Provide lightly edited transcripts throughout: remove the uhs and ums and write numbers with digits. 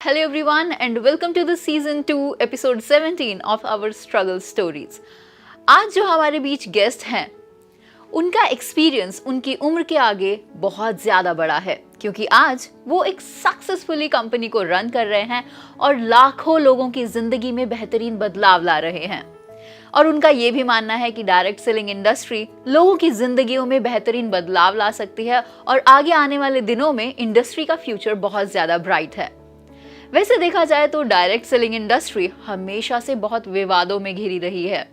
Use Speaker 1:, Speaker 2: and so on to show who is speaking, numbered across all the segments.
Speaker 1: Hello everyone and welcome to the season 2 episode 17 of our struggle stories. आज जो हमारे बीच guest हैं उनका एक्सपीरियंस उनकी उम्र के आगे बहुत ज़्यादा बड़ा है, क्योंकि आज वो एक सक्सेसफुली कंपनी को रन कर रहे हैं और लाखों लोगों की ज़िंदगी में बेहतरीन बदलाव ला रहे हैं। और उनका ये भी मानना है कि डायरेक्ट सेलिंग इंडस्ट्री लोगों की ज़िंदगियों में बेहतरीन बदलाव ला सकती है और आगे आने वाले दिनों में इंडस्ट्री का फ्यूचर बहुत ज़्यादा ब्राइट है। वैसे देखा जाए तो डायरेक्ट सेलिंग इंडस्ट्री हमेशा से बहुत विवादों में घिरी रही है,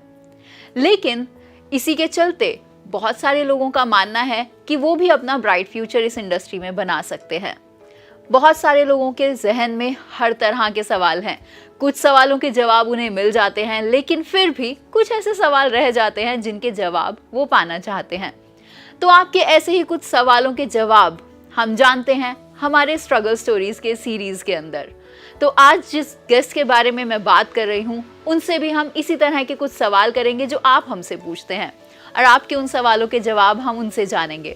Speaker 1: लेकिन इसी के चलते बहुत सारे लोगों का मानना है कि वो भी अपना ब्राइट फ्यूचर इस इंडस्ट्री में बना सकते हैं। बहुत सारे लोगों के जहन में हर तरह के सवाल हैं। कुछ सवालों के जवाब उन्हें मिल जाते हैं, लेकिन फिर भी कुछ ऐसे सवाल रह जाते हैं जिनके जवाब वो पाना चाहते हैं। तो आपके ऐसे ही कुछ सवालों के जवाब हम जानते हैं हमारे स्ट्रगल स्टोरीज के सीरीज के अंदर। तो आज जिस गेस्ट के बारे में मैं बात कर रही हूँ उनसे भी हम इसी तरह के कुछ सवाल करेंगे जो आप हमसे पूछते हैं, और आपके उन सवालों के जवाब हम उनसे जानेंगे।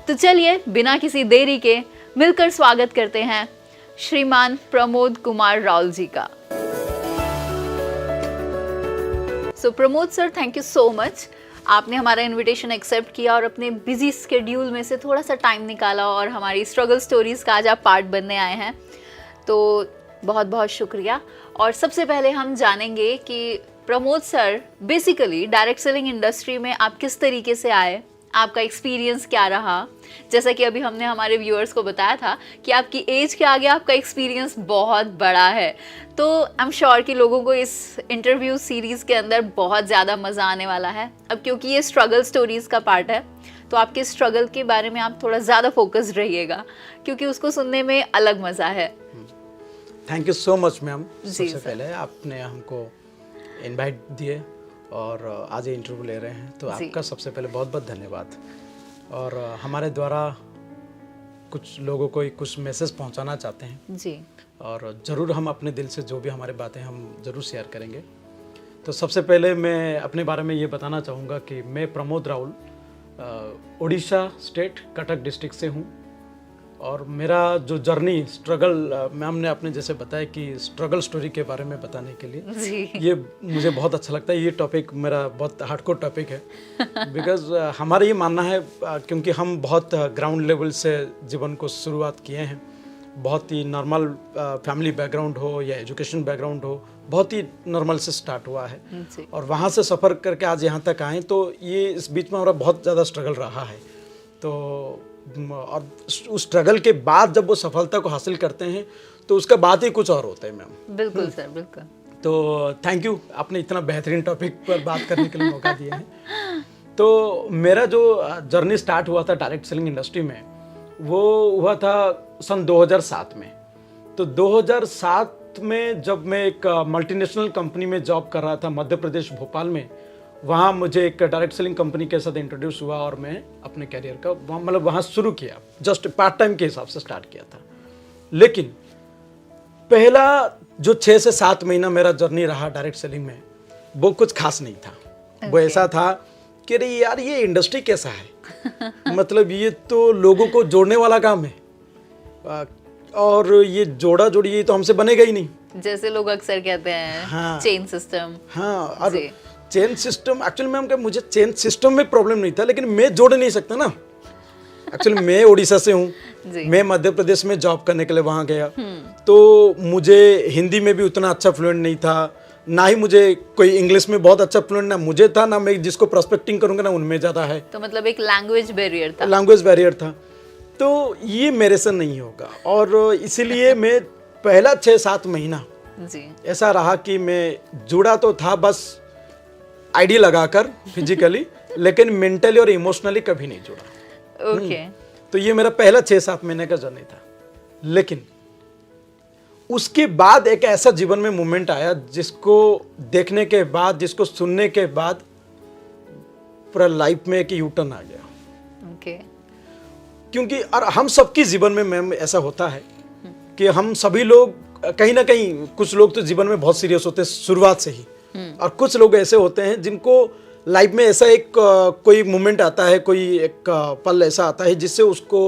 Speaker 1: तो चलिए बिना किसी देरी के मिलकर स्वागत करते हैं श्रीमान प्रमोद कुमार राउल जी का। So Pramod sir, thank you so much. आपने हमारा इनविटेशन एक्सेप्ट किया और अपने बिजी स्केड्यूल में से थोड़ा सा टाइम निकाला और हमारी स्ट्रगल स्टोरीज का आज आप पार्ट बनने आए हैं, तो बहुत बहुत शुक्रिया। और सबसे पहले हम जानेंगे कि Pramod sir basically direct selling industry में आप किस तरीके से आए, आपका एक्सपीरियंस क्या रहा। जैसा कि अभी हमने हमारे व्यूअर्स को बताया था कि आपकी एज के आगे आपका एक्सपीरियंस बहुत बड़ा है, तो आई एम श्योर कि लोगों को इस इंटरव्यू सीरीज़ के अंदर बहुत ज़्यादा मज़ा आने वाला है। अब क्योंकि ये स्ट्रगल स्टोरीज़ का पार्ट है, तो आपके स्ट्रगल के बारे में आप थोड़ा ज़्यादा फोकस्ड रहिएगा, क्योंकि उसको सुनने में अलग मज़ा है।
Speaker 2: Thank you so much ma'am. सबसे पहले आपने हमको इनवाइट दिए और आज ये इंटरव्यू ले रहे हैं, तो आपका सबसे पहले बहुत बहुत धन्यवाद। और हमारे द्वारा कुछ लोगों को कुछ मैसेज पहुंचाना चाहते हैं जी, और ज़रूर हम अपने दिल से जो भी हमारे बातें हम ज़रूर शेयर करेंगे। तो सबसे पहले मैं अपने बारे में ये बताना चाहूँगा कि मैं प्रमोद राउल उड़ीसा स्टेट कटक डिस्ट्रिक्ट से हूँ। और मेरा जो जर्नी स्ट्रगल, मैम ने आपने जैसे बताया कि स्ट्रगल स्टोरी के बारे में बताने के लिए ये मुझे बहुत अच्छा लगता है। ये टॉपिक मेरा बहुत हार्डकोर टॉपिक है, बिकॉज हमारा ये मानना है, क्योंकि हम बहुत ग्राउंड लेवल से जीवन को शुरुआत किए हैं। बहुत ही नॉर्मल फैमिली बैकग्राउंड हो या एजुकेशन बैकग्राउंड हो, बहुत ही नॉर्मल से स्टार्ट हुआ है और वहाँ से सफ़र करके आज यहाँ तक आए। तो ये इस बीच में हमारा बहुत ज़्यादा स्ट्रगल रहा है। तो और उस स्ट्रगल के बाद जब वो सफलता को हासिल करते हैं तो उसका बात ही कुछ और होता है मैम।
Speaker 1: बिल्कुल सर, बिल्कुल।
Speaker 2: तो थैंक यू, आपने इतना बेहतरीन टॉपिक पर बात करने के लिए मौका दिया है। तो मेरा जो जर्नी स्टार्ट हुआ था डायरेक्ट सेलिंग इंडस्ट्री में, वो हुआ था सन 2007 में। तो 2007 में जब मैं एक मल्टीनेशनल कंपनी में जॉब कर रहा था मध्य प्रदेश भोपाल में, वहाँ मुझे एक डायरेक्ट सेलिंग कंपनी के साथ इंट्रोड्यूस हुआ और मैं अपने कैरियर का मतलब वहाँ शुरू किया। जस्ट पार्ट टाइम के हिसाब से स्टार्ट किया था। लेकिन पहला जो 6 से 7 महीना मेरा जर्नी रहा डायरेक्ट सेलिंग में, वो कुछ खास नहीं था। वो ऐसा था कि अरे यार ये इंडस्ट्री कैसा है, मतलब ये तो लोगों को जोड़ने वाला काम है और ये जोड़ा जोड़ी ये तो हमसे बनेगा ही नहीं,
Speaker 1: जैसे लोग अक्सर कहते हैं। हाँ, चेन सिस्टम। हाँ, और
Speaker 2: चेन सिस्टम एक्चुअली मैम क्या, मुझे चेन सिस्टम में प्रॉब्लम नहीं था, लेकिन मैं जोड़ नहीं सकता ना। एक्चुअली मैं उड़ीसा से हूँ, मैं मध्य प्रदेश में जॉब करने के लिए वहाँ गया, तो मुझे हिंदी में भी उतना अच्छा फ्लुएंट नहीं था, ना ही मुझे कोई इंग्लिश में बहुत अच्छा फ्लुएंट ना मुझे था, ना मैं जिसको प्रोस्पेक्टिंग करूँगा ना उनमें ज़्यादा है।
Speaker 1: तो मतलब एक लैंग्वेज बैरियर था।
Speaker 2: लैंग्वेज बैरियर था, तो ये मेरे से नहीं होगा। और इसीलिए मैं पहला 6-7 महीना ऐसा रहा कि मैं जुड़ा तो था बस आईडी लगाकर फिजिकली, लेकिन मेंटली और इमोशनली कभी नहीं जुड़ा।
Speaker 1: ओके।
Speaker 2: तो ये मेरा पहला 6-7 महीने का जर्नी था। लेकिन उसके बाद एक ऐसा जीवन में मोमेंट आया जिसको देखने के बाद, जिसको सुनने के बाद पूरा लाइफ में एक यू टर्न आ गया।
Speaker 1: ओके।
Speaker 2: क्योंकि और हम सबके जीवन में मैम ऐसा होता है कि हम सभी लोग कहीं ना कहीं, कुछ लोग तो जीवन में बहुत सीरियस होते हैं शुरुआत से ही, और कुछ लोग ऐसे होते हैं जिनको लाइफ में ऐसा एक कोई मोमेंट आता है, कोई एक पल ऐसा आता है जिससे उसको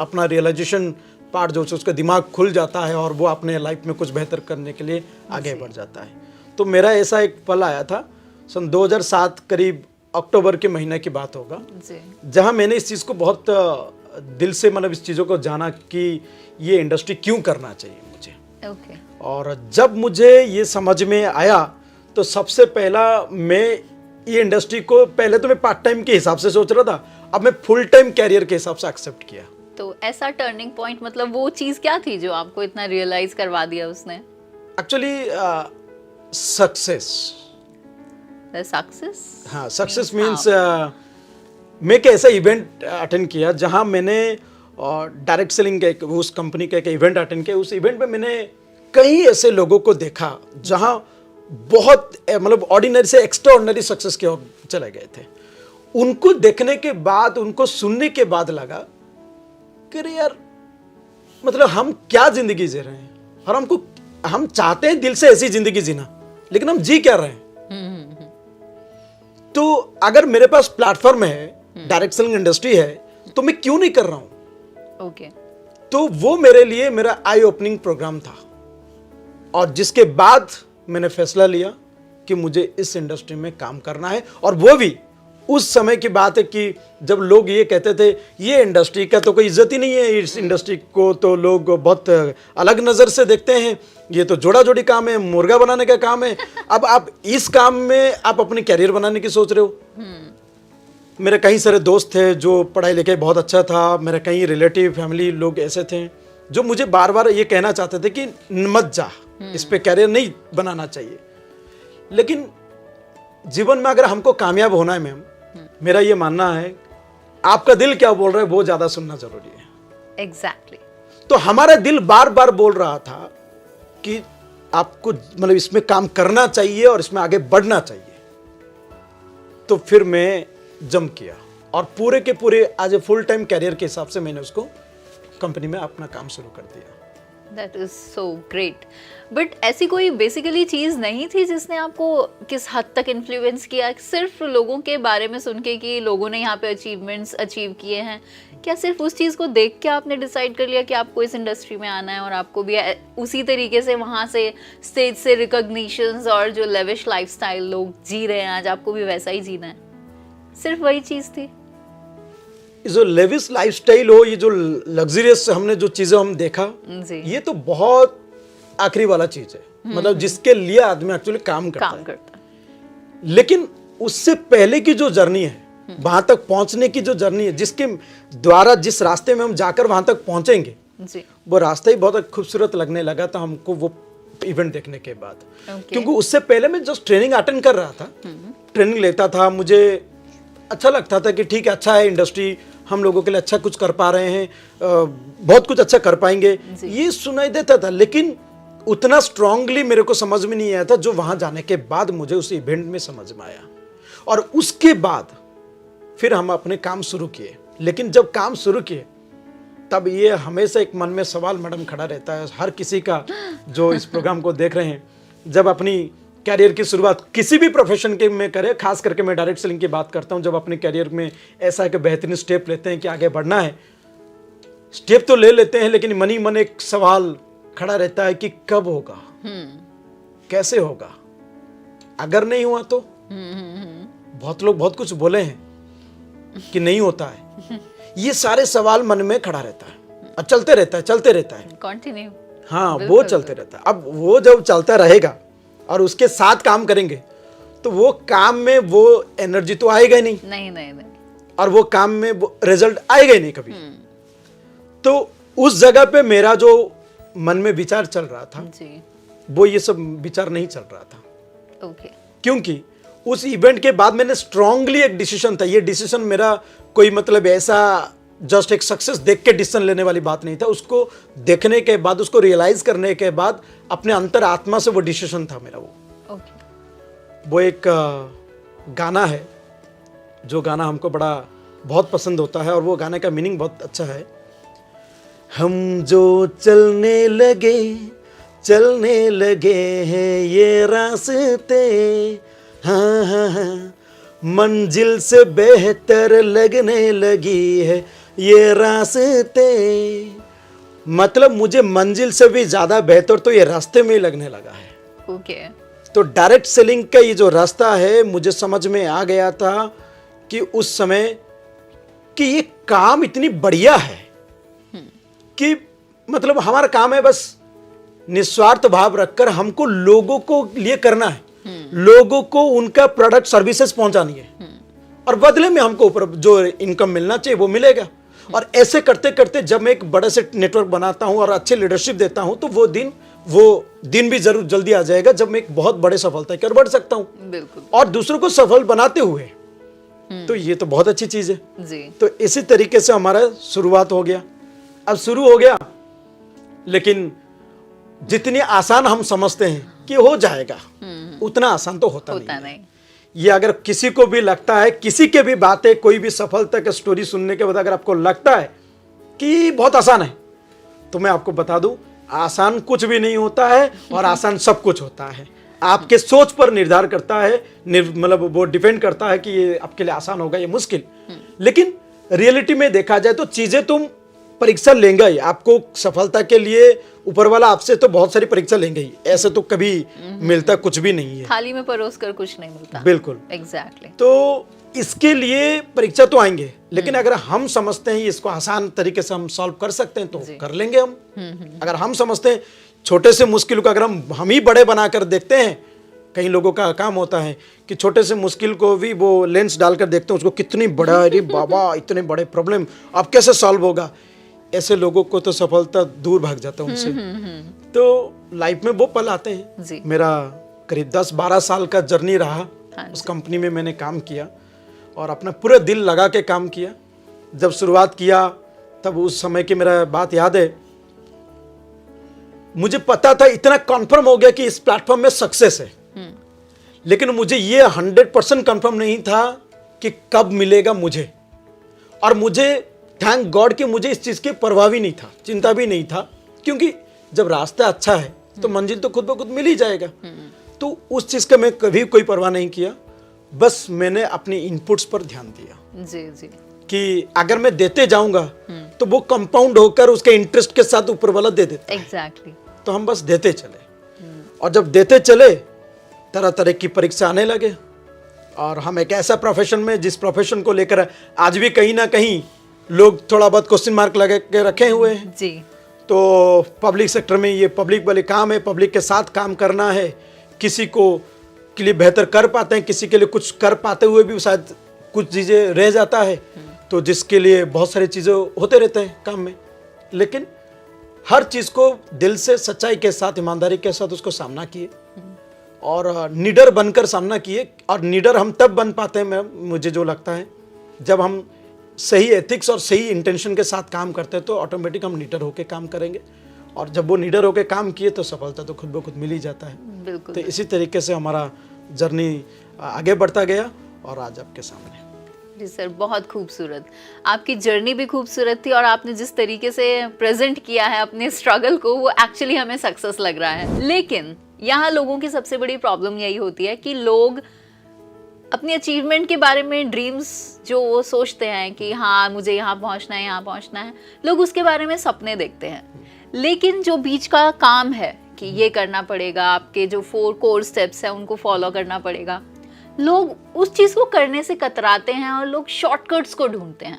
Speaker 2: अपना रियलाइजेशन पार्ट जो उसका दिमाग खुल जाता है और वो अपने लाइफ में कुछ बेहतर करने के लिए आगे बढ़ जाता है। तो मेरा ऐसा एक पल आया था सन 2007 करीब अक्टूबर के महीने की बात होगा, जहां मैंने इस चीज़ को बहुत दिल से मतलब इस चीज़ों को जाना कि ये इंडस्ट्री क्यों करना चाहिए मुझे। और जब मुझे ये समझ में आया तो सबसे पहला मैं ये इंडस्ट्री को पहले तो मैं पार्ट टाइम के हिसाब से सोच रहा था, अब मैं फुल टाइम कैरियर के हिसाब से एक्सेप्ट किया।
Speaker 1: तो ऐसा टर्निंग पॉइंट मतलब वो चीज़ क्या थी जो आपको इतना रियलाइज करवा दिया उसने?
Speaker 2: Actually success.
Speaker 1: सक्सेस?
Speaker 2: हाँ, सक्सेस मीन्स मैं एक ऐसा इवेंट अटेंड किया जहाँ मैंने डायरेक्ट सेलिंग का एक उस कंपनी का एक इवेंट अटेंड किया। उस इवेंट में मैंने कई ऐसे लोगों को देखा जहाँ बहुत मतलब ऑर्डिनरी से एक्स्ट्राऑर्डिनरी सक्सेस की ओर चले गए थे। उनको देखने के बाद, उनको सुनने के बाद लगा कि अरे यार मतलब हम क्या जिंदगी जी रहे हैं और हम चाहते हैं दिल से ऐसी जिंदगी जीना, लेकिन हम जी क्या रहे हैं। तो अगर मेरे पास प्लेटफॉर्म है, डायरेक्ट सेलिंग इंडस्ट्री है, तो मैं क्यों नहीं कर रहा हूं। तो वो मेरे लिए मेरा आई ओपनिंग प्रोग्राम था और जिसके बाद मैंने फैसला लिया कि मुझे इस इंडस्ट्री में काम करना है। और वो भी उस समय की बात है कि जब लोग ये कहते थे ये इंडस्ट्री का तो कोई इज्जत ही नहीं है, इस इंडस्ट्री को तो लोग बहुत अलग नज़र से देखते हैं, ये तो जोड़ा जोड़ी काम है, मुर्गा बनाने का काम है। अब आप इस काम में आप अपने कैरियर बनाने की सोच रहे हो। मेरे कई सारे दोस्त थे जो पढ़ाई लिखाई बहुत अच्छा था, मेरे कई रिलेटिव फैमिली लोग ऐसे थे जो मुझे बार बार ये कहना चाहते थे कि मत जा, इस पे कैरियर नहीं बनाना चाहिए। लेकिन जीवन में अगर हमको कामयाब होना है मैम, मेरा ये मानना है आपका दिल क्या बोल रहा है वो ज्यादा सुनना जरूरी है।
Speaker 1: एग्जैक्टली।
Speaker 2: तो हमारा दिल बार बार बोल रहा था कि आपको मतलब इसमें काम करना चाहिए और इसमें आगे बढ़ना चाहिए। तो फिर मैं जंप किया और पूरे के पूरे as a full time career के हिसाब से मैंने उसको कंपनी में अपना काम शुरू कर दिया।
Speaker 1: That is so great. But ऐसी कोई बेसिकली चीज़ नहीं थी जिसने आपको किस हद तक इन्फ्लुएंस किया? सिर्फ लोगों के बारे में सुन के कि लोगों ने यहाँ पे अचीवमेंट्स अचीव किए हैं, क्या सिर्फ उस चीज़ को देख के आपने डिसाइड कर लिया कि आपको इस इंडस्ट्री में आना है और आपको भी उसी तरीके से वहाँ से स्टेज से रिकॉग्निशंस और जो लेविश लाइफस्टाइल लोग जी रहे हैं आज, आपको भी वैसा ही जीना है? सिर्फ वही चीज़ थी?
Speaker 2: जो लेविश लाइफस्टाइल हो, ये जो लग्जरियस हमने जो चीजें हम देखा, ये तो बहुत आखिरी वाला चीज है, मतलब जिसके लिए आदमी एक्चुअली काम करता है। लेकिन उससे पहले की जो जर्नी है, वहां तक पहुंचने की जो जर्नी है, जिसके द्वारा जिस रास्ते में हम जाकर वहां तक पहुंचेंगे, वो रास्ता ही बहुत खूबसूरत लगने लगा था हमको वो इवेंट देखने के बाद। क्योंकि उससे पहले मैं जस्ट ट्रेनिंग अटेंड कर रहा था, ट्रेनिंग लेता था, मुझे अच्छा लगता था कि ठीक है, अच्छा है इंडस्ट्री, हम लोगों के लिए अच्छा कुछ कर पा रहे हैं, बहुत कुछ अच्छा कर पाएंगे, ये सुनाई देता था। लेकिन उतना स्ट्रांगली मेरे को समझ में नहीं आया था जो वहां जाने के बाद मुझे उस इवेंट में समझ में आया। और उसके बाद फिर हम अपने काम शुरू किए। लेकिन जब काम शुरू किए तब ये हमेशा एक मन में सवाल मैडम खड़ा रहता है हर किसी का जो इस प्रोग्राम को देख रहे हैं, जब अपनी कैरियर की शुरुआत किसी भी प्रोफेशन के में करें, खास करके मैं डायरेक्ट सेलिंग की बात करता हूं, जब अपने कैरियर में ऐसा एक बेहतरीन स्टेप लेते हैं कि आगे बढ़ना है, स्टेप तो ले लेते हैं, लेकिन मन ही मन एक सवाल खड़ा रहता है कि कब होगा, कैसे होगा, अगर नहीं हुआ तो। बहुत लोग बहुत कुछ बोले हैं कि नहीं होता है, ये सारे सवाल मन में खड़ा रहता है और चलते रहता है
Speaker 1: कंटिन्यू।
Speaker 2: हाँ, वो चलते रहता है। अब वो जब चलता रहेगा और उसके साथ काम करेंगे तो वो काम में वो एनर्जी तो आएगा ही नहीं, और वो काम में वो रिजल्ट आएगा ही नहीं कभी। तो उस जगह पे मेरा जो मन में विचार चल रहा था वो ये सब विचार नहीं चल रहा था। क्योंकि उस इवेंट के बाद मैंने स्ट्रांगली एक डिसीजन था, ये डिसीजन मेरा कोई मतलब ऐसा जस्ट एक सक्सेस देख के डिसीजन लेने वाली बात नहीं था, उसको देखने के बाद, उसको रियलाइज करने के बाद अपने अंतर आत्मा से वो डिसीजन था मेरा। वो एक गाना है, जो गाना हमको बहुत पसंद होता है और वो गाने का मीनिंग बहुत अच्छा है। हम जो चलने लगे हैं ये रास्ते, हाँ हाँ हाँ, मंजिल से बेहतर लगने लगी है ये रास्ते, मतलब मुझे मंजिल से भी ज्यादा बेहतर तो ये रास्ते में ही लगने लगा है।
Speaker 1: ओके।
Speaker 2: तो डायरेक्ट सेलिंग का ये जो रास्ता है मुझे समझ में आ गया था कि उस समय कि ये काम इतनी बढ़िया है कि मतलब हमारा काम है बस निस्वार्थ भाव रखकर हमको लोगों को लिए करना है, लोगों को उनका प्रोडक्ट सर्विसेज पहुंचानी है और बदले में हमको ऊपर जो इनकम मिलना चाहिए वो मिलेगा। और ऐसे करते करते जब मैं एक बड़े से नेटवर्क बनाता हूं और अच्छे लीडरशिप देता हूं तो वो दिन भी जरूर जल्दी आ जाएगा जब मैं एक बहुत बड़े सफलता की ओर बढ़ सकता हूं।
Speaker 1: बिल्कुल।
Speaker 2: और दूसरों को सफल बनाते हुए, तो ये तो बहुत अच्छी चीज है
Speaker 1: जी।
Speaker 2: तो इसी तरीके से हमारा शुरुआत हो गया। अब शुरू हो गया, लेकिन जितनी आसान हम समझते हैं कि हो जाएगा उतना आसान तो होता नहीं। ये अगर किसी को भी लगता है, किसी के भी बातें, कोई भी सफलता की स्टोरी सुनने के बाद अगर आपको लगता है कि बहुत आसान है, तो मैं आपको बता दूं आसान कुछ भी नहीं होता है और आसान सब कुछ होता है। आपके सोच पर निर्धार करता है, मतलब वो डिपेंड करता है कि ये आपके लिए आसान होगा या मुश्किल। लेकिन रियलिटी में देखा जाए तो चीजें तुम परीक्षा लेंगे ही, आपको सफलता के लिए ऊपर वाला आपसे तो बहुत सारी परीक्षा लेंगे ही, ऐसे तो कभी मिलता कुछ भी नहीं है,
Speaker 1: थाली में परोस कर कुछ नहीं मिलता।
Speaker 2: बिल्कुल
Speaker 1: एग्जैक्टली।
Speaker 2: तो इसके लिए परीक्षा तो आएंगे, लेकिन अगर हम समझते हैं इसको आसान तरीके से हम सॉल्व कर सकते हैं तो कर लेंगे हम। अगर हम समझते हैं छोटे से मुश्किल को अगर हम ही बड़े बनाकर देखते हैं, कई लोगों का काम होता है कि छोटे से मुश्किल को भी वो लेंस डालकर देखते हैं उसको कितनी बड़ा, अरे बाबा इतने बड़े प्रॉब्लम अब कैसे सॉल्व होगा, ऐसे लोगों को तो सफलता दूर भाग जाता है उनसे। तो लाइफ में वो पल आते हैं। मेरा करीब 10-12 साल का जर्नी रहा, उस कंपनी में मैंने काम किया और अपना पूरा दिल लगा के काम किया। जब शुरुआत किया तब उस समय की मेरा बात याद है, मुझे पता था, इतना कन्फर्म हो गया कि इस प्लेटफॉर्म में सक्सेस है, लेकिन मुझे ये 100% कन्फर्म नहीं था कि कब मिलेगा मुझे। और मुझे थैंक गॉड कि मुझे इस चीज की परवाह भी नहीं था, चिंता भी नहीं था, क्योंकि जब रास्ता अच्छा है तो मंजिल तो खुद ब खुद मिल ही जाएगा। तो उस चीज का मैं कभी कोई परवाह नहीं किया, बस मैंने अपनी इनपुट्स पर ध्यान दिया
Speaker 1: जी जी
Speaker 2: कि अगर मैं देते जाऊंगा तो वो कंपाउंड होकर उसके इंटरेस्ट के साथ ऊपर वाला दे देता है।
Speaker 1: एग्जैक्टली।
Speaker 2: तो हम बस देते चले और जब देते चले तरह तरह की परीक्षा आने लगे। और हम एक ऐसा प्रोफेशन में, जिस प्रोफेशन को लेकर आज भी कहीं ना कहीं लोग थोड़ा बहुत क्वेश्चन मार्क लगा के रखे हुए हैं
Speaker 1: जी।
Speaker 2: तो पब्लिक सेक्टर में ये पब्लिक वाले काम है, पब्लिक के साथ काम करना है। किसी को के लिए बेहतर कर पाते हैं, किसी के लिए कुछ कर पाते हुए भी शायद कुछ चीज़ें रह जाता है, तो जिसके लिए बहुत सारी चीज़ें होते रहते हैं काम में। लेकिन हर चीज़ को दिल से, सच्चाई के साथ, ईमानदारी के साथ उसको सामना किए और निडर बनकर सामना किए। और निडर हम तब बन पाते हैं, मुझे जो लगता है, जब हम सही एथिक्स और सही इंटेंशन के साथ काम करते हैं तो ऑटोमेटिक हम निडर होकर काम करेंगे। और जब वो निडर होकर काम किए तो सफलता तो खुद ब खुद मिल ही जाता है।
Speaker 1: बिल्कुल।
Speaker 2: तो इसी तरीके से हमारा जर्नी आगे बढ़ता गया और आज आपके सामने।
Speaker 1: जी सर, बहुत खूबसूरत। आपकी जर्नी भी खूबसूरत थी और आपने जिस तरीके से प्रेजेंट किया है अपने स्ट्रगल को, वो एक्चुअली हमें सक्सेस लग रहा है। लेकिन यहाँ लोगों की सबसे बड़ी प्रॉब्लम यही होती है कि लोग अपनी अचीवमेंट के बारे में, ड्रीम्स जो वो सोचते हैं कि हाँ मुझे यहाँ पहुँचना है, यहाँ पहुँचना है, लोग उसके बारे में सपने देखते हैं। लेकिन जो बीच का काम है कि ये करना पड़ेगा, आपके जो 4 कोर स्टेप्स हैं उनको फॉलो करना पड़ेगा, लोग उस चीज़ को करने से कतराते हैं और लोग शॉर्टकट्स को ढूंढते हैं।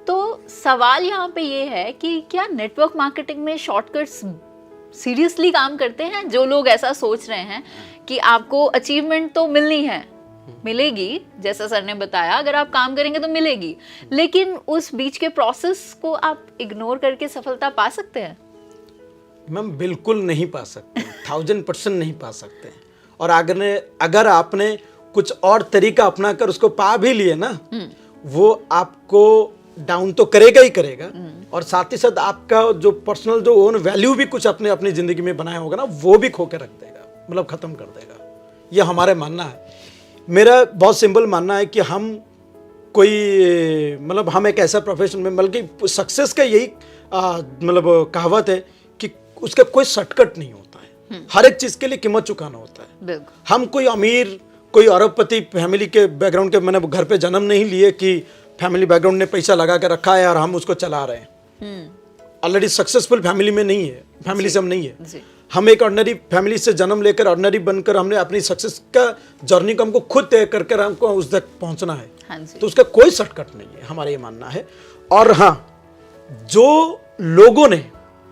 Speaker 1: तो सवाल यहाँ पे ये है कि क्या नेटवर्क मार्केटिंग में शॉर्टकट्स सीरियसली काम करते हैं? जो लोग ऐसा सोच रहे हैं कि आपको अचीवमेंट तो मिलनी है, मिलेगी, जैसा सर ने बताया, अगर आप काम करेंगे तो मिलेगी, लेकिन उस बीच के प्रोसेस को आप इग्नोर करके सफलता पा सकते हैं?
Speaker 2: मैम बिल्कुल नहीं पा सकते, 1000% नहीं पा सकते। और अगर आपने कुछ और तरीका अपनाकर उसको पा भी लिए ना, वो आपको डाउन तो करेगा ही करेगा, और साथ ही साथ आपका जो पर्सनल जो ओन वैल्यू भी कुछ अपने अपनी जिंदगी में बनाया होगा ना, वो भी खो के रख देगा, मतलब खत्म कर देगा। ये हमारे मानना है। मेरा बहुत सिंपल मानना है कि हम कोई, मतलब हम एक ऐसा प्रोफेशन में, बल्कि सक्सेस का यही मतलब कहावत है कि उसका कोई शॉर्टकट नहीं होता है। हर एक चीज के लिए कीमत चुकाना होता है। हम कोई अमीर, कोई अरबपति फैमिली के बैकग्राउंड के, मैंने घर पे जन्म नहीं लिए कि फैमिली बैकग्राउंड ने पैसा लगा के रखा है और हम उसको चला रहे हैं। ऑलरेडी सक्सेसफुल फैमिली में नहीं है, फैमिली से हम नहीं है।
Speaker 1: जी।
Speaker 2: हम एक ऑर्डिनरी फैमिली से जन्म लेकर ऑर्डिनरी बनकर हमने अपनी सक्सेस का जर्नी को हमको खुद तय कर हमको उस तक पहुंचना है।
Speaker 1: हाँ जी।
Speaker 2: तो उसका कोई शॉर्टकट नहीं है, हमारा ये मानना है। और हाँ, जो लोगों ने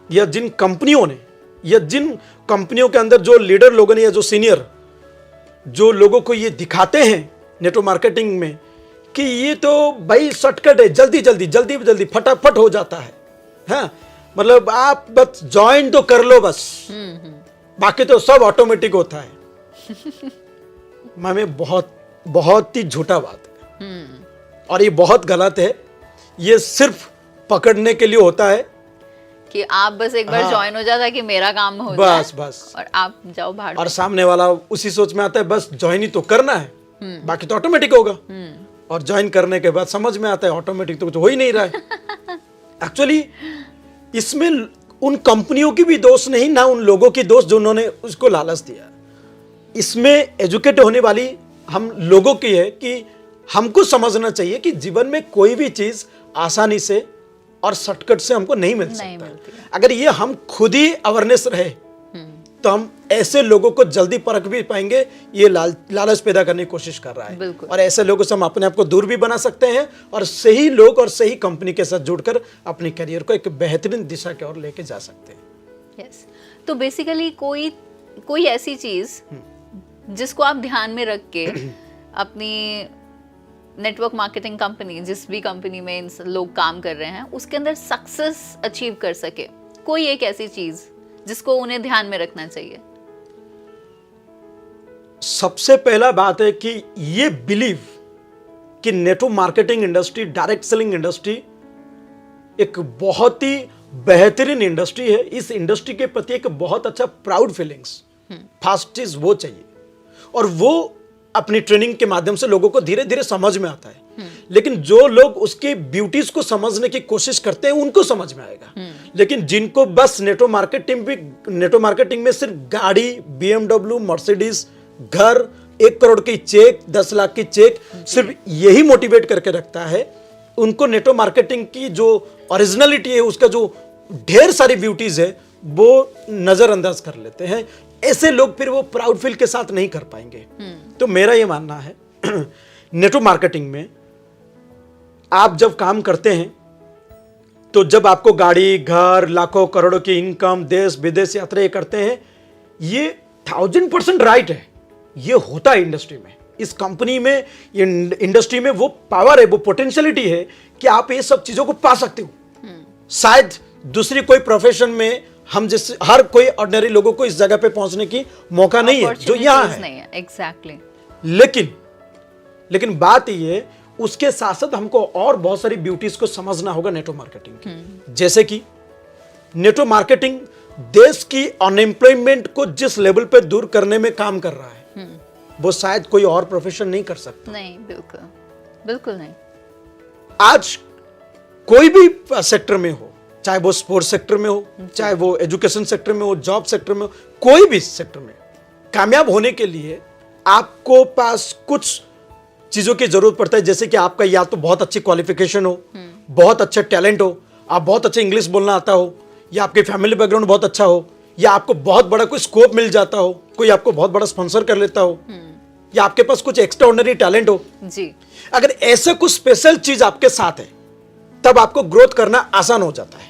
Speaker 2: या जिन कंपनियों ने या जिन कंपनियों के अंदर जो लीडर लोगों ने या जो सीनियर जो लोगों को ये दिखाते हैं नेटवर्क मार्केटिंग में कि ये तो भाई शॉर्टकट है, जल्दी जल्दी जल्दी जल्दी फटाफट हो जाता है, हाँ, मतलब आप बस ज्वाइन तो कर लो बस, बाकी तो सब ऑटोमेटिक होता है। हमें बहुत बहुत ही झूठा बात है और ये बहुत गलत है। ये सिर्फ पकड़ने के लिए होता है
Speaker 1: कि आप बस एक बार ज्वाइन हो जाता कि मेरा काम हो जाए,
Speaker 2: बस
Speaker 1: और आप जाओ बाहर।
Speaker 2: और सामने वाला उसी सोच में आता है बस ज्वाइन ही तो करना है, बाकी तो ऑटोमेटिक होगा। और ज्वाइन करने के बाद समझ में आता है ऑटोमेटिक तो कुछ हो ही नहीं रहा है। एक्चुअली इसमें उन कंपनियों की भी दोष नहीं, ना उन लोगों की दोष जो उन्होंने उसको लालच दिया। इसमें एजुकेट होने वाली हम लोगों की है कि हमको समझना चाहिए कि जीवन में कोई भी चीज आसानी से और शॉर्टकट से हमको नहीं मिल सकता। अगर ये हम खुद ही अवेयरनेस रहे तो हम ऐसे लोगों को जल्दी परख भी पाएंगे। ये लालच पैदा करने की कोशिश कर रहा है, और ऐसे लोगों से हम अपने आप को दूर भी बना सकते हैं और सही लोग और सही कंपनी के साथ जुड़कर अपनी करियर को एक बेहतरीन दिशा की ओर लेके जा सकते हैं।
Speaker 1: यस, तो बेसिकली कोई ऐसी चीज जिसको आप ध्यान में रख के अपनी नेटवर्क मार्केटिंग कंपनी, जिस भी कंपनी में लोग काम कर रहे हैं, उसके अंदर सक्सेस अचीव कर सके, कोई एक ऐसी चीज जिसको उन्हें ध्यान में रखना चाहिए।
Speaker 2: सबसे पहला बात है कि ये बिलीव कि network marketing industry, direct selling industry एक बहुत ही बेहतरीन इंडस्ट्री है। इस इंडस्ट्री के प्रति एक बहुत अच्छा प्राउड फीलिंग्स, फास्ट चीज वो चाहिए, और वो अपनी ट्रेनिंग के माध्यम से लोगों को धीरे धीरे समझ में आता है। लेकिन जो लोग उसके ब्यूटीज को समझने की कोशिश करते हैं उनको समझ में आएगा। लेकिन जिनको बस नेटवर्क मार्केटिंग में सिर्फ गाड़ी, BMW, मर्सिडीज, घर, 1 करोड़ की चेक, 10 लाख की चेक, सिर्फ यही मोटिवेट करके रखता है, उनको नेटवर्क मार्केटिंग की जो ओरिजिनलिटी है, उसका जो ढेर सारी ब्यूटीज है, वो नजरअंदाज कर लेते हैं। ऐसे लोग फिर वो प्राउड फील के साथ नहीं कर पाएंगे। तो मेरा ये मानना है नेटवर्क मार्केटिंग में आप जब काम करते हैं तो जब आपको गाड़ी, घर, लाखों करोड़ों की इनकम, देश विदेश यात्रा करते हैं, ये 1000% राइट है। ये होता है इंडस्ट्री में, इस कंपनी में, इंडस्ट्री में वो पावर है, वो पोटेंशियलिटी है कि आप ये सब चीजों को पा सकते हो। शायद दूसरी कोई प्रोफेशन में हम जैसे हर कोई ऑर्डिनरी लोगों को इस जगह पे पहुंचने की मौका नहीं है जो यहाँ है।
Speaker 1: एग्जैक्टली।
Speaker 2: लेकिन बात ये, उसके साथ साथ हमको और बहुत सारी ब्यूटीज को समझना होगा नेटवर्क मार्केटिंग की। जैसे कि नेटवर्क मार्केटिंग देश की अनएम्प्लॉयमेंट को जिस लेवल पे दूर करने में काम कर रहा है, वो शायद कोई और प्रोफेशन नहीं कर सकता।
Speaker 1: नहीं, बिल्कुल नहीं।
Speaker 2: आज कोई भी सेक्टर में हो, चाहे वो स्पोर्ट्स सेक्टर में हो, चाहे वो एजुकेशन सेक्टर में हो, जॉब सेक्टर में हो, कोई भी सेक्टर में कामयाब होने के लिए आपको पास कुछ चीजों की जरूरत पड़ता है। जैसे कि आपका या तो बहुत अच्छी क्वालिफिकेशन हो, बहुत अच्छा टैलेंट हो, आप बहुत अच्छा इंग्लिश बोलना आता हो, या आपके फैमिली बैकग्राउंड बहुत अच्छा हो, या आपको बहुत बड़ा कोई स्कोप मिल जाता हो, कोई आपको बहुत बड़ा स्पॉन्सर कर लेता हो, या आपके पास कुछ एक्स्ट्राऑर्डिनरी टैलेंट हो
Speaker 1: जी।
Speaker 2: अगर ऐसा कुछ स्पेशल चीज आपके साथ है, तब आपको ग्रोथ करना आसान हो जाता है।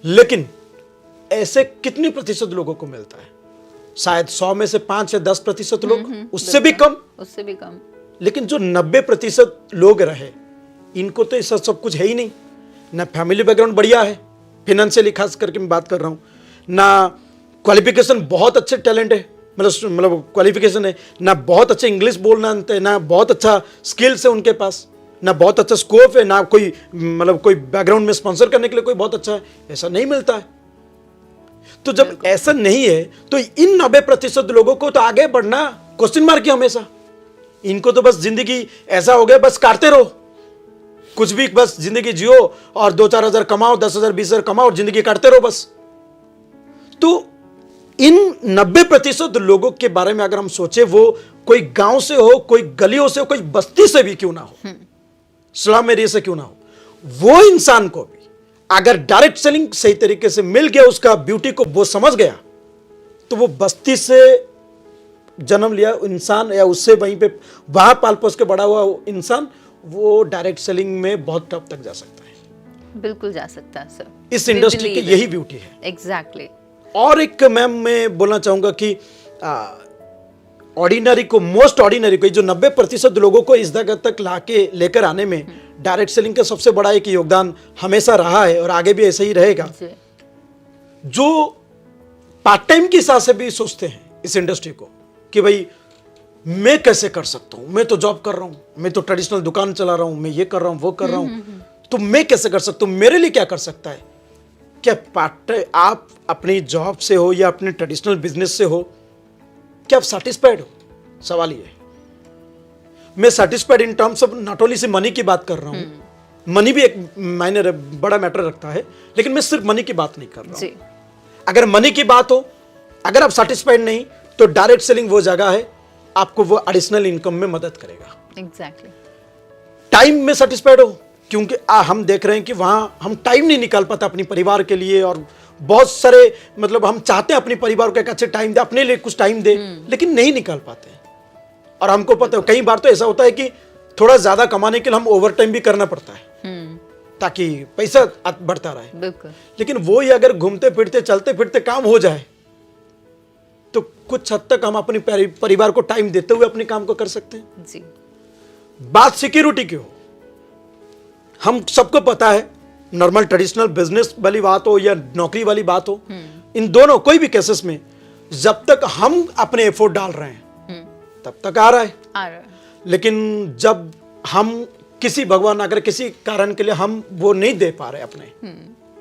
Speaker 2: लेकिन ऐसे कितने प्रतिशत लोगों को मिलता है? शायद 100 में से 5 या 10% लोग, उससे भी कम। लेकिन जो 90% लोग रहे, इनको तो ऐसा सब कुछ है ही नहीं। ना फैमिली बैकग्राउंड बढ़िया है, फाइनेंशियली खास करके मैं बात कर रहा हूं, ना क्वालिफिकेशन बहुत अच्छे टैलेंट है, मतलब क्वालिफिकेशन है, ना बहुत अच्छा इंग्लिश बोलना है, ना बहुत अच्छा स्किल्स है उनके पास, ना बहुत अच्छा स्कोप है, ना कोई कोई बैकग्राउंड में स्पॉन्सर करने के लिए कोई बहुत अच्छा है, ऐसा नहीं मिलता है। तो जब ऐसा नहीं है तो इन 90% लोगों को तो आगे बढ़ना क्वेश्चन मार्क है हमेशा। इनको तो बस जिंदगी ऐसा हो गया, बस काटते रहो, कुछ भी बस जिंदगी जियो और 2-4 हजार कमाओ, 10,000 20,000 कमाओ और जिंदगी काटते रहो बस। तो इन 90% लोगों के बारे में अगर हम सोचे, वो कोई गांव से हो, कोई गलियों से हो, कोई बस्ती से भी क्यों ना हो, स्लम एरिया से क्यों ना हो, वो इंसान को भी अगर डायरेक्ट सेलिंग सही तरीके से मिल गया, उसका ब्यूटी को वो समझ गया, तो वो बस्ती से जन्म लिया इंसान या उससे वहीं पे वहां पाल पोस के बड़ा हुआ इंसान, वो डायरेक्ट सेलिंग में बहुत टॉप तक जा सकता है।
Speaker 1: बिल्कुल जा सकता है सर।
Speaker 2: इस इंडस्ट्री की यही ब्यूटी है।
Speaker 1: एग्जैक्टली।
Speaker 2: और एक मैम मैं बोलना चाहूंगा कि ऑर्डिनरी को, मोस्ट ऑर्डिनरी को, जो 90% लोगों को इस जगह तक लाके लेकर आने में डायरेक्ट सेलिंग का सबसे बड़ा एक योगदान हमेशा रहा है और आगे भी ऐसा ही रहेगा। जो पार्ट टाइम के हिसाब से भी सोचते हैं इस इंडस्ट्री को कि भाई मैं कैसे कर सकता हूं, मैं तो जॉब कर रहा हूं, मैं तो ट्रेडिशनल दुकान चला रहा हूं, मैं ये कर रहा हूं, वो कर रहा हूं, तो मैं कैसे कर सकता हूं, मेरे लिए क्या कर सकता है? क्या पार्ट आप अपनी जॉब से हो या अपने ट्रेडिशनल बिजनेस से हो, क्या आप सेटिस्फाइड हो? सवाल ये है। मैं satisfied in terms of not only say money की बात कर रहा हूं, मनी भी एक मायने बड़ा मैटर रखता है, लेकिन मैं सिर्फ मनी की बात नहीं कर रहा हूं। अगर मनी की बात हो, अगर आप सेटिस्फाइड नहीं, तो डायरेक्ट सेलिंग वो जगह है, आपको वो एडिशनल इनकम में मदद करेगा।
Speaker 1: एग्जैक्टली।
Speaker 2: टाइम में सेटिस्फाइड हो, क्योंकि हम देख रहे हैं कि वहां हम टाइम नहीं निकाल पाते अपने परिवार के लिए, और बहुत सारे मतलब हम चाहते हैं अपने परिवार को एक अच्छे टाइम दे, अपने लिए कुछ टाइम दे, लेकिन नहीं निकाल पाते। और हमको पता है कई बार तो ऐसा होता है कि थोड़ा ज्यादा कमाने के लिए हम ओवर टाइम भी करना पड़ता है ताकि पैसा बढ़ता रहे।
Speaker 1: बिल्कुल।
Speaker 2: लेकिन वो ही अगर घूमते फिरते चलते फिरते काम हो जाए, तो कुछ हद तक हम अपने परिवार को टाइम देते हुए अपने काम को कर सकते हैं
Speaker 1: जी।
Speaker 2: बात सिक्योरिटी की हो, हम सबको पता है, नॉर्मल ट्रेडिशनल बिजनेस वाली बात हो या नौकरी वाली बात हो, इन दोनों कोई भी केसेस में जब तक हम अपने एफर्ट डाल रहे हैं तब तक आ रहा है। लेकिन जब हम किसी भगवान अगर किसी कारण के लिए हम वो नहीं दे पा रहे अपने,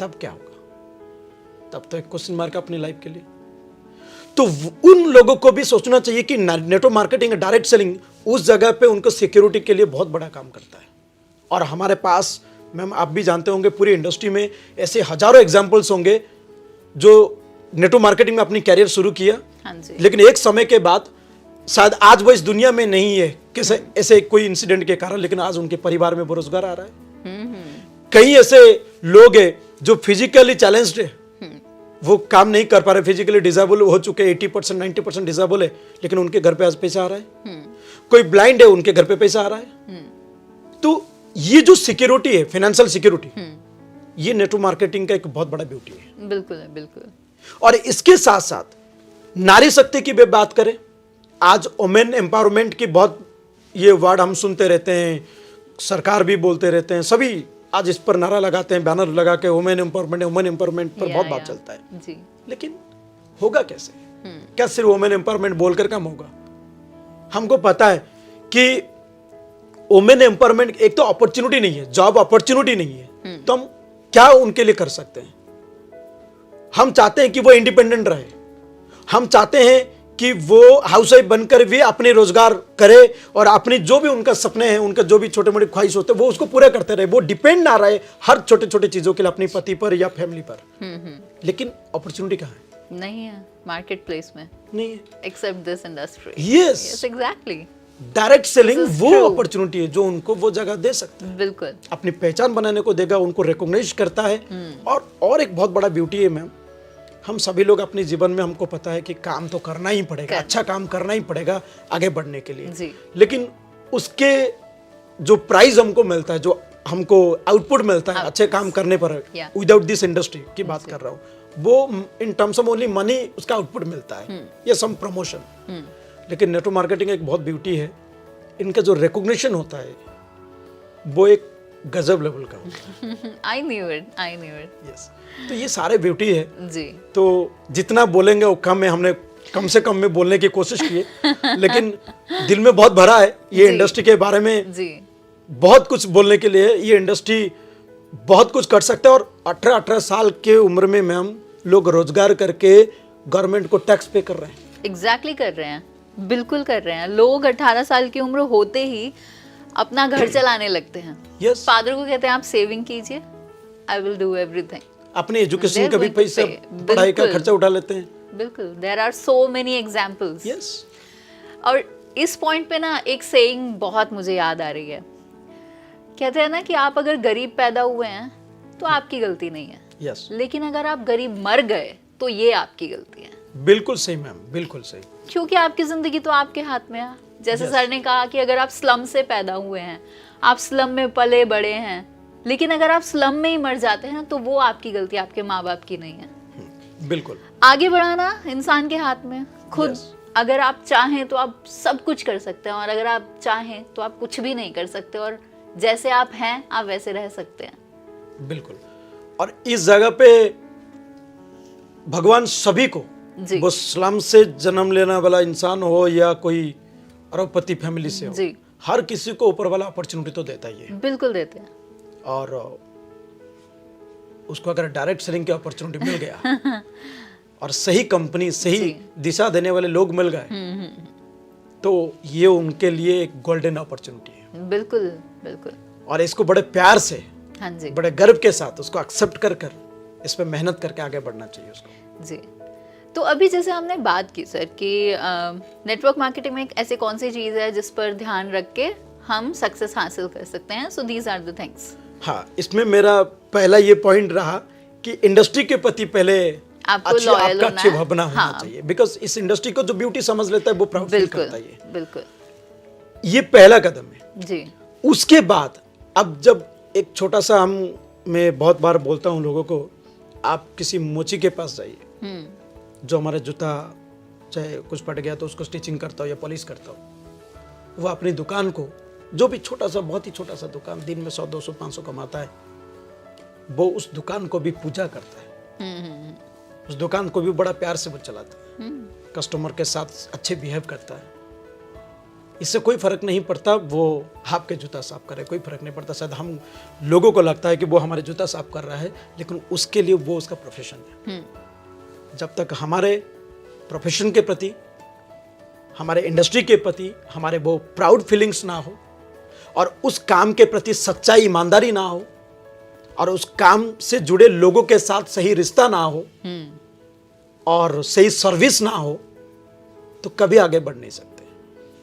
Speaker 2: तब क्या होगा? तब तो एक क्वेश्चन मार्क अपनी लाइफ के लिए। तो उन लोगों को भी सोचना चाहिए कि नेटवर्क मार्केटिंग, डायरेक्ट सेलिंग उस जगह पे उनको सिक्योरिटी के लिए बहुत बड़ा काम करता है। और हमारे पास, मैम आप भी जानते होंगे, पूरी इंडस्ट्री में ऐसे हजारों एग्जांपल्स होंगे जो नेटवर्क मार्केटिंग में अपनी कैरियर शुरू किया, लेकिन एक समय के बाद शायद आज वो इस दुनिया में नहीं है किसी ऐसे कोई इंसिडेंट के कारण, लेकिन आज उनके परिवार में बेरोजगार आ रहा है। कई ऐसे लोग हैं जो फिजिकली चैलेंज्ड है, वो काम नहीं कर पा रहे, फिजिकली डिसेबल हो चुके, 80% 90% डिसेबल है, लेकिन उनके घर पे आज पैसा आ रहा है। कोई ब्लाइंड है, उनके घर पे पैसा आ रहा है। तो ये जो सिक्योरिटी है, फाइनेंशियल सिक्योरिटी, ये नेटवर्क मार्केटिंग का एक बहुत बड़ा ब्यूटी है।
Speaker 1: बिल्कुल बिल्कुल।
Speaker 2: और इसके साथ साथ नारी शक्ति की बात करें, आज वुमेन एम्पावरमेंट की बहुत ये वर्ड हम सुनते रहते हैं, सरकार भी बोलते रहते हैं, सभी आज इस पर नारा लगाते हैं, बैनर लगा के वुमेन एम्पावरमेंट पर बहुत बात चलता है
Speaker 1: जी।
Speaker 2: लेकिन होगा कैसे? क्या सिर्फ वुमेन एम्पावरमेंट बोलकर काम होगा? हमको पता है कि वुमेन एम्पावरमेंट एक तो अपॉर्चुनिटी नहीं है, जॉब अपॉर्चुनिटी नहीं है, तो हम क्या उनके लिए कर सकते हैं? हम चाहते हैं कि वो इंडिपेंडेंट रहे, हम चाहते हैं कि वो हाउसवाइफ बनकर भी अपने रोजगार करे और अपनी जो भी उनका सपने हैं, उनका जो भी छोटे मोटे ख्वाहिश होते हैं, वो उसको पूरा करते रहे, वो डिपेंड ना रहे हर छोटे छोटे चीजों के लिए अपने पति पर या फैमिली पर। लेकिन अपॉर्चुनिटी कहाँ है?
Speaker 1: नहीं है मार्केट प्लेस में,
Speaker 2: नहीं है,
Speaker 1: except this industry.
Speaker 2: Yes
Speaker 1: exactly.
Speaker 2: Direct selling वो अपॉर्चुनिटी है जो उनको वो जगह दे सकता है,
Speaker 1: बिल्कुल
Speaker 2: अपनी पहचान बनाने को देगा, उनको रिकॉग्नाइज करता है। और एक बहुत बड़ा ब्यूटी है मैम, हम सभी लोग अपने जीवन में, हमको पता है कि काम तो करना ही पड़ेगा, अच्छा काम करना ही पड़ेगा आगे बढ़ने के लिए
Speaker 1: जी।
Speaker 2: लेकिन उसके जो प्राइस हमको मिलता है, जो हमको आउटपुट मिलता है अच्छे काम करने पर, विदाउट दिस इंडस्ट्री की बात कर रहा हूँ, वो in terms of only money उसका आउटपुट मिलता है या सम प्रमोशन। लेकिन नेटवर्क मार्केटिंग एक बहुत ब्यूटी है, इनका जो रिकॉग्निशन होता है वो एक गजब लेवल का होता है।
Speaker 1: I knew it.
Speaker 2: Yes. तो ये सारे ब्यूटी है
Speaker 1: जी।
Speaker 2: तो जितना बोलेंगे वो कम है, हमने कम से कम में बोलने की कोशिश की है लेकिन दिल में बहुत भरा है ये इंडस्ट्री के बारे में
Speaker 1: जी।
Speaker 2: बहुत कुछ बोलने के लिए। ये इंडस्ट्री बहुत कुछ कर सकता है और 18 साल के उम्र में मैम लोग रोजगार करके गवर्नमेंट को टैक्स पे कर रहे हैं।
Speaker 1: एग्जैक्टली कर रहे हैं, बिल्कुल कर रहे हैं। लोग 18 साल की उम्र होते ही अपना घर चलाने लगते हैं।
Speaker 2: यस।
Speaker 1: फादर को कहते हैं आप सेविंग कीजिए, आई विल डू एवरीथिंग।
Speaker 2: अपने एजुकेशन का भी पैसा, पढ़ाई का खर्चा उठा लेते हैं।
Speaker 1: बिल्कुल, there are so many examples.
Speaker 2: Yes.
Speaker 1: और इस पॉइंट पे ना एक सेइंग बहुत मुझे याद आ रही है, कहते हैं ना कि आप अगर गरीब पैदा हुए हैं तो आपकी गलती नहीं है।
Speaker 2: यस,
Speaker 1: लेकिन अगर आप गरीब मर गए तो ये आपकी गलती है।
Speaker 2: बिल्कुल सही मैम, बिल्कुल सही।
Speaker 1: क्योंकि आपकी जिंदगी तो आपके हाथ में है। जैसे सर ने कहा कि अगर आप स्लम से पैदा हुए हैं, आप स्लम में पले बड़े हैं, लेकिन अगर आप स्लम में ही मर जाते हैं तो वो आपकी गलती, आपके माँ बाप की नहीं है।
Speaker 2: बिल्कुल।
Speaker 1: आगे बढ़ाना इंसान के हाथ में खुद। अगर आप चाहें तो आप सब कुछ कर सकते हैं, और अगर आप चाहें तो आप कुछ भी नहीं कर सकते, और जैसे आप हैं आप वैसे रह सकते हैं।
Speaker 2: बिल्कुल। और इस जगह पे भगवान सभी को, वो स्लम से जन्म लेने वाला इंसान हो या कोई अरबपति फैमिली से हो, हर किसी को ऊपर वाला अपॉर्चुनिटी तो देता ही है।
Speaker 1: बिल्कुल देते हैं।
Speaker 2: और उसको अगर डायरेक्ट सेलिंग की अपॉर्चुनिटी मिल गया और सही कंपनी, सही दिशा देने वाले लोग मिल गए, तो ये उनके लिए एक गोल्डन अपॉर्चुनिटी है।
Speaker 1: बिल्कुल बिल्कुल।
Speaker 2: और इसको बड़े प्यार से,
Speaker 1: हाँ जी,
Speaker 2: बड़े गर्व के साथ उसको एक्सेप्ट कर कर इस पे मेहनत करके आगे बढ़ना चाहिए उसको।
Speaker 1: जी। तो अभी जैसे हमने बात की सर कि नेटवर्क मार्केटिंग में एक ऐसी कौन सी चीज़ है जिस पर ध्यान रख के हम सक्सेस हासिल कर सकते हैं। So these are the things.
Speaker 2: हाँ, इसमें मेरा पहला ये पॉइंट रहा कि इंडस्ट्री के प्रति पहले
Speaker 1: आपको लॉयल होना
Speaker 2: अच्छी भावना होना चाहिए। बिकॉज इस इंडस्ट्री को जो ब्यूटी समझ लेता है वो प्राउड फील करता है।
Speaker 1: बिल्कुल,
Speaker 2: ये पहला कदम है
Speaker 1: जी।
Speaker 2: उसके बाद अब जब एक छोटा सा, मैं बहुत बार बोलता हूँ लोगों को, आप किसी मोची के पास जाइए जो हमारे जूता चाहे कुछ फट गया तो उसको स्टिचिंग करता हो या पॉलिश करता हो, वो अपनी दुकान को, जो भी छोटा सा, बहुत ही छोटा सा दुकान, दिन में 100, 200, 500 कमाता है, वो उस दुकान को भी पूजा करता है। उस दुकान को भी बड़ा प्यार से वो चलाता है, कस्टमर के साथ अच्छे बिहेव करता है। इससे कोई फर्क नहीं पड़ता वो आपके जूता साफ करे, कोई फर्क नहीं पड़ता। शायद हम लोगों को लगता है कि वो हमारे जूता साफ कर रहा है, लेकिन उसके लिए वो उसका प्रोफेशन है। जब तक हमारे प्रोफेशन के प्रति, हमारे इंडस्ट्री के प्रति हमारे वो प्राउड फीलिंग्स ना हो, और उस काम के प्रति सच्चाई, ईमानदारी ना हो, और उस काम से जुड़े लोगों के साथ सही रिश्ता ना हो, और सही सर्विस ना हो, तो कभी आगे बढ़ नहीं सकते।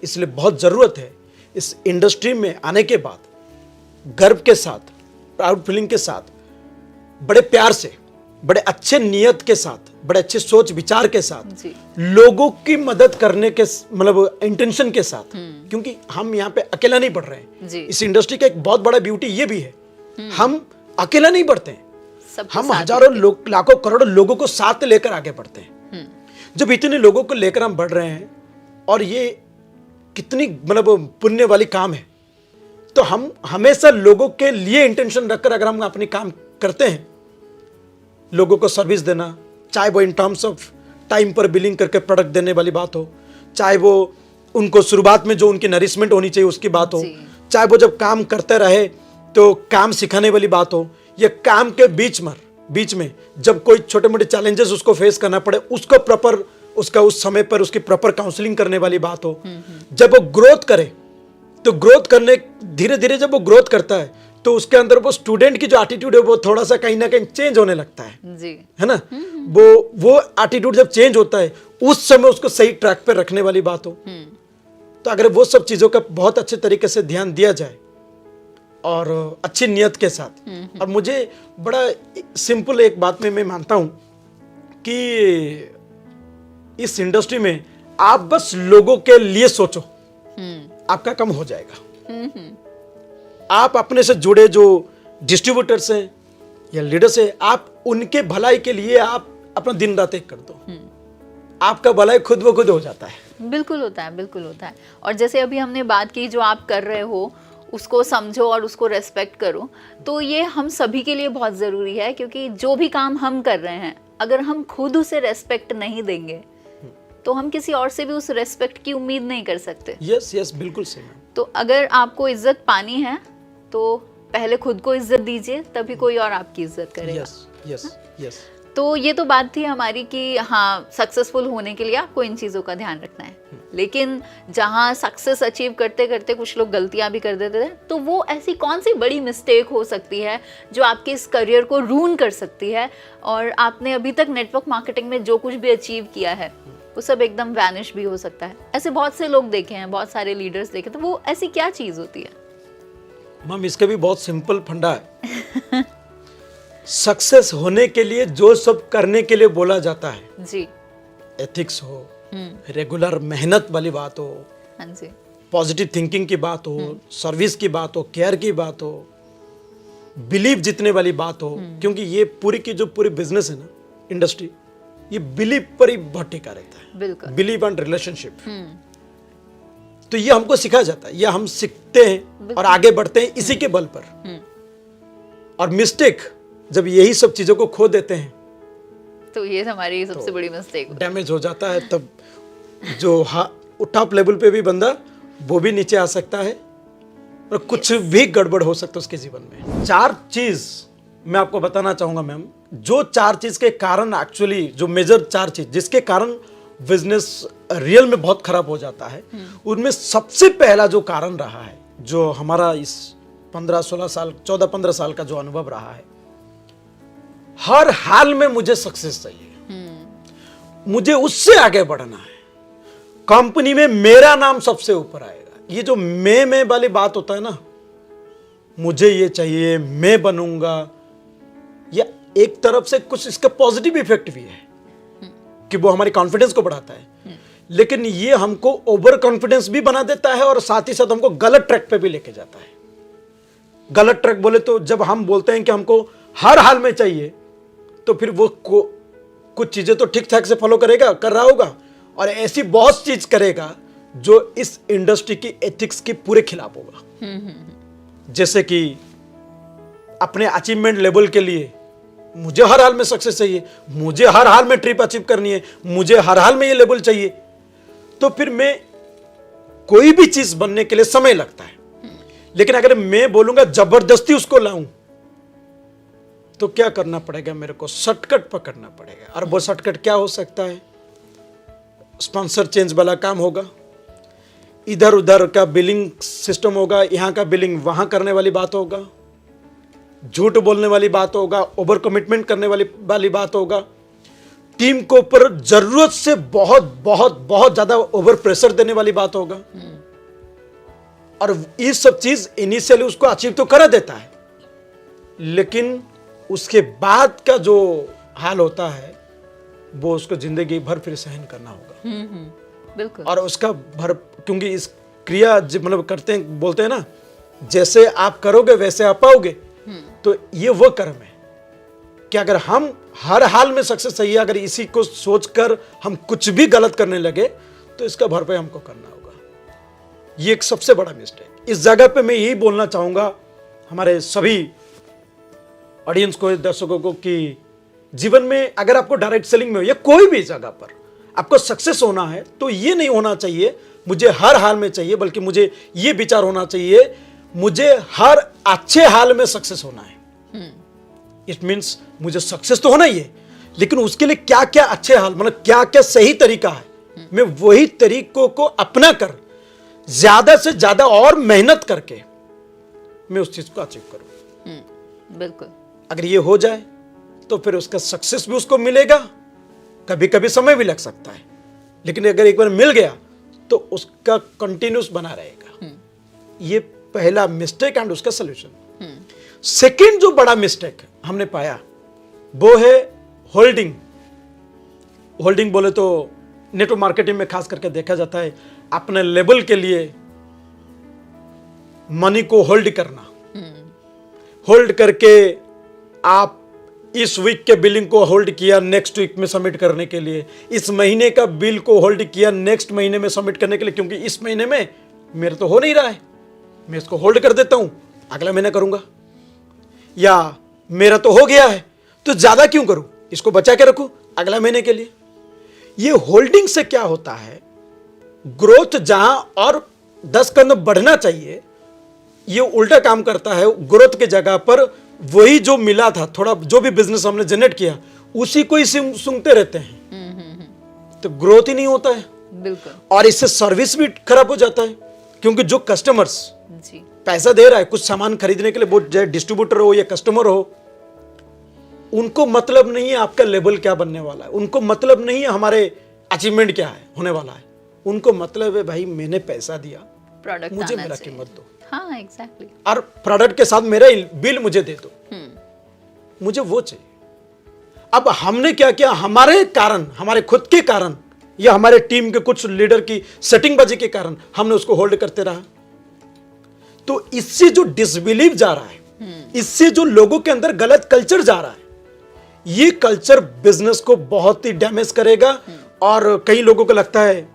Speaker 2: इसलिए बहुत ज़रूरत है इस इंडस्ट्री में आने के बाद गर्व के साथ, प्राउड फीलिंग के साथ, बड़े प्यार से, बड़े अच्छे नियत के साथ, बड़े अच्छे सोच विचार के साथ, लोगों की मदद करने के मतलब इंटेंशन के साथ, क्योंकि हम यहाँ पे अकेला नहीं बढ़ रहे हैं। इस इंडस्ट्री का एक बहुत बड़ा ब्यूटी ये भी है, हम अकेला नहीं बढ़ते हैं, हम हजारों लोग, लाखों करोड़ों लोगों को साथ लेकर आगे बढ़ते हैं। जब इतने लोगों को लेकर हम बढ़ रहे हैं, और ये कितनी मतलब पुण्य वाली काम है, तो हम हमेशा लोगों के लिए इंटेंशन रखकर अगर हम अपनी काम करते हैं, लोगों को सर्विस देना, चाहे वो इन टर्म्स ऑफ टाइम पर बिलिंग करके प्रोडक्ट देने वाली बात हो, चाहे वो उनको शुरुआत में जो उनकी नरिशमेंट होनी चाहिए उसकी बात हो, चाहे वो जब काम करते रहे तो काम सिखाने वाली बात हो, या काम के बीच में जब कोई छोटे मोटे चैलेंजेस उसको फेस करना पड़े, उसको प्रॉपर, उसका उस समय पर उसकी प्रॉपर काउंसलिंग करने वाली बात हो। जब वो ग्रोथ करे, तो ग्रोथ करने धीरे धीरे जब वो ग्रोथ करता है, तो उसके अंदर वो स्टूडेंट की जो एटीट्यूड है वो थोड़ा सा कहीं ना कहीं चेंज होने लगता है जी, है ना। वो एटीट्यूड जब चेंज होता है, उस समय उसको सही ट्रैक पे रखने वाली बात हो। तो अगर वो सब चीजों का बहुत अच्छे तरीके से ध्यान दिया जाए और अच्छी नियत के साथ, और मुझे बड़ा सिंपल एक बात में मैं मानता हूं कि इस इंडस्ट्री में आप बस लोगों के लिए सोचो, आपका काम हो जाएगा। आप अपने से जुड़े जो डिस्ट्रीब्यूटर्स हैं या लीडर्स हैं, आप उनके भलाई के लिए आप अपना दिन रात एक कर दो, आपका भलाई खुद ब खुद हो जाता है।
Speaker 1: बिल्कुल होता है, बिल्कुल होता है। और जैसे अभी हमने बात की, जो आप कर रहे हो उसको समझो और उसको रेस्पेक्ट करो, तो ये हम सभी के लिए बहुत ज़रूरी है, क्योंकि जो भी काम हम कर रहे हैं, अगर हम खुद उसे रेस्पेक्ट नहीं देंगे तो हम किसी और से भी उस रेस्पेक्ट की उम्मीद नहीं कर सकते।
Speaker 2: यस, बिल्कुल सही।
Speaker 1: तो अगर आपको इज्जत पानी है तो पहले खुद को इज्जत दीजिए, तभी कोई और आपकी इज्जत करेगा।
Speaker 2: यस।
Speaker 1: तो ये तो बात थी हमारी कि हाँ, सक्सेसफुल होने के लिए आपको इन चीज़ों का ध्यान रखना है। लेकिन जहाँ सक्सेस अचीव करते करते कुछ लोग गलतियाँ भी कर देते हैं, तो वो ऐसी कौन सी बड़ी मिस्टेक हो सकती है जो आपके इस करियर को रूइन कर सकती है, और आपने अभी तक नेटवर्क मार्केटिंग में जो कुछ भी अचीव किया है वो सब एकदम वैनिश भी हो सकता है। ऐसे बहुत से लोग देखे हैं, बहुत सारे लीडर्स देखे, तो वो ऐसी क्या चीज़ होती है?
Speaker 2: मैम, इसका भी बहुत सिंपल फंडा है सक्सेस होने के लिए जो सब करने के लिए बोला जाता है
Speaker 1: जी,
Speaker 2: एथिक्स हो, रेगुलर मेहनत वाली बात हो,
Speaker 1: हाँ जी,
Speaker 2: पॉजिटिव थिंकिंग की बात हो, सर्विस की बात हो, केयर की बात हो, बिलीव जीतने वाली बात हो, क्योंकि ये पूरी की जो पूरी बिजनेस है ना, इंडस्ट्री, ये बिलीव पर ही बहुत टिका रहता है।
Speaker 1: बिल्कुल,
Speaker 2: बिलीव एंड रिलेशनशिप। तो ये हमको सिखाया जाता है, ये हम सीखते हैं और आगे बढ़ते हैं इसी के बल पर। और मिस्टेक जब यही सब चीजों को खो देते हैं
Speaker 1: तो ये हमारी सबसे बड़ी मिस्टेक
Speaker 2: डैमेज हो जाता है। तब जो टॉप लेवल पे भी बंदा वो भी नीचे आ सकता है और कुछ भी गड़बड़ हो सकता है उसके जीवन में। 4 चीज मैं आपको बताना चाहूंगा मैम, जो 4 चीज के कारण एक्चुअली जो मेजर 4 चीज जिसके कारण बिजनेस रियल में बहुत खराब हो जाता है, उनमें सबसे पहला जो कारण रहा है, जो हमारा इस 15-16 साल 14-15 साल का जो अनुभव रहा है, हर हाल में मुझे सक्सेस चाहिए, मुझे उससे आगे बढ़ना है, कंपनी में मेरा नाम सबसे ऊपर आएगा। ये जो मैं वाली बात होता है ना, मुझे ये चाहिए, मैं बनूंगा, या एक तरफ से कुछ इसका पॉजिटिव इफेक्ट भी है कि वो हमारी कॉन्फिडेंस को बढ़ाता है, लेकिन ये हमको ओवर कॉन्फिडेंस भी बना देता है और साथ ही साथ हमको गलत ट्रैक पे भी लेके जाता है। गलत ट्रैक बोले तो जब हम बोलते हैं कि हमको हर हाल में चाहिए, तो फिर वो कुछ चीजें तो ठीक ठाक से फॉलो करेगा, कर रहा होगा, और ऐसी बहुत चीज करेगा जो इस इंडस्ट्री की एथिक्स के पूरे खिलाफ होगा। जैसे कि अपने अचीवमेंट लेवल के लिए मुझे हर हाल में सक्सेस चाहिए, मुझे हर हाल में ट्रिप अचीव करनी है, मुझे हर हाल में ये लेवल चाहिए, तो फिर मैं कोई भी चीज बनने के लिए समय लगता है। लेकिन अगर मैं बोलूंगा जबरदस्ती उसको लाऊं, तो क्या करना पड़ेगा, मेरे को शॉर्टकट पकड़ना पड़ेगा। और वो शॉर्टकट क्या हो सकता है? स्पॉन्सर चेंज वाला काम होगा, इधर उधर का बिलिंग सिस्टम होगा, यहां का बिलिंग वहां करने वाली बात होगा, झूठ बोलने वाली बात होगा, ओवर कमिटमेंट करने वाली बात होगा, टीम को ऊपर जरूरत से बहुत बहुत बहुत ज्यादा ओवर प्रेशर देने वाली बात होगा। और ये सब चीज इनिशियली उसको अचीव तो करा देता है, लेकिन उसके बाद का जो हाल होता है वो उसको जिंदगी भर फिर सहन करना होगा।
Speaker 1: बिल्कुल। और
Speaker 2: उसका भर, क्योंकि इस क्रिया मतलब करते हैं, बोलते हैं ना, जैसे आप करोगे वैसे आप पाओगे। तो ये वो कर्म है कि अगर हम हर हाल में सक्सेस चाहिए, अगर इसी को सोचकर हम कुछ भी गलत करने लगे, तो इसका भरपाई हमको करना होगा। ये एक सबसे बड़ा मिस्टेक। इस जगह पे मैं यही बोलना चाहूंगा हमारे सभी ऑडियंस को, दर्शकों को, कि जीवन में अगर आपको डायरेक्ट सेलिंग में हो या कोई भी जगह पर आपको सक्सेस होना है, तो ये नहीं होना चाहिए मुझे हर हाल में चाहिए, बल्कि मुझे ये विचार होना चाहिए मुझे हर अच्छे हाल में सक्सेस होना है। इट मीन्स मुझे सक्सेस तो होना ही है, लेकिन उसके लिए क्या क्या अच्छे हाल, मतलब क्या क्या सही तरीका है, मैं वही तरीकों को अपना कर ज्यादा से ज्यादा और मेहनत करके मैं उस चीज को अचीव करूं।
Speaker 1: बिल्कुल।
Speaker 2: अगर ये हो जाए तो फिर उसका सक्सेस भी उसको मिलेगा, कभी कभी समय भी लग सकता है, लेकिन अगर एक बार मिल गया तो उसका कंटिन्यूस बना रहेगा। ये पहला मिस्टेक एंड उसका सोल्यूशन। सेकंड जो बड़ा मिस्टेक हमने पाया वो है होल्डिंग। होल्डिंग बोले तो नेटवर्क मार्केटिंग में खास करके देखा जाता है अपने लेवल के लिए मनी को होल्ड करना। होल्ड करके आप इस वीक के बिलिंग को होल्ड किया नेक्स्ट वीक में सबमिट करने के लिए, इस महीने का बिल को होल्ड किया नेक्स्ट महीने में सबमिट करने के लिए, क्योंकि इस महीने में मेरा तो हो नहीं रहा है, मैं इसको होल्ड कर देता हूं, अगला महीना करूंगा, या मेरा तो हो गया है तो ज्यादा क्यों करूं, इसको बचा के रखूं अगला महीने के लिए। ये होल्डिंग से क्या होता है, ग्रोथ जहां और 10 कदम बढ़ना चाहिए, ये उल्टा काम करता है। ग्रोथ के जगह पर वही जो मिला था, थोड़ा जो भी बिजनेस हमने जनरेट किया उसी को ही सूंघते रहते हैं, तो ग्रोथ ही नहीं होता है।
Speaker 1: बिल्कुल।
Speaker 2: और इससे सर्विस भी खराब हो जाता है, क्योंकि जो कस्टमर्स
Speaker 1: जी
Speaker 2: पैसा दे रहा है कुछ सामान खरीदने के लिए, वो चाहे डिस्ट्रीब्यूटर हो या कस्टमर हो, उनको मतलब नहीं है आपका लेवल क्या बनने वाला है, उनको मतलब नहीं है हमारे अचीवमेंट क्या है होने वाला है, उनको मतलब है भाई मैंने पैसा दिया,
Speaker 1: प्रोडक्ट
Speaker 2: मुझे मेरा कीमत दो।
Speaker 1: हाँ एग्जैक्टली।
Speaker 2: और प्रोडक्ट के साथ मेरा बिल मुझे दे दो। मुझे वो चाहिए। अब हमने क्या किया, हमारे कारण, हमारे खुद के कारण या हमारे टीम के कुछ लीडर की सेटिंगबाजी के कारण हमने उसको होल्ड करते रहा। तो इससे जो डिसबिलीव जा रहा है, इससे जो लोगों के अंदर गलत कल्चर जा रहा है, ये कल्चर बिजनेस को बहुत ही डैमेज करेगा। और कई लोगों को लगता है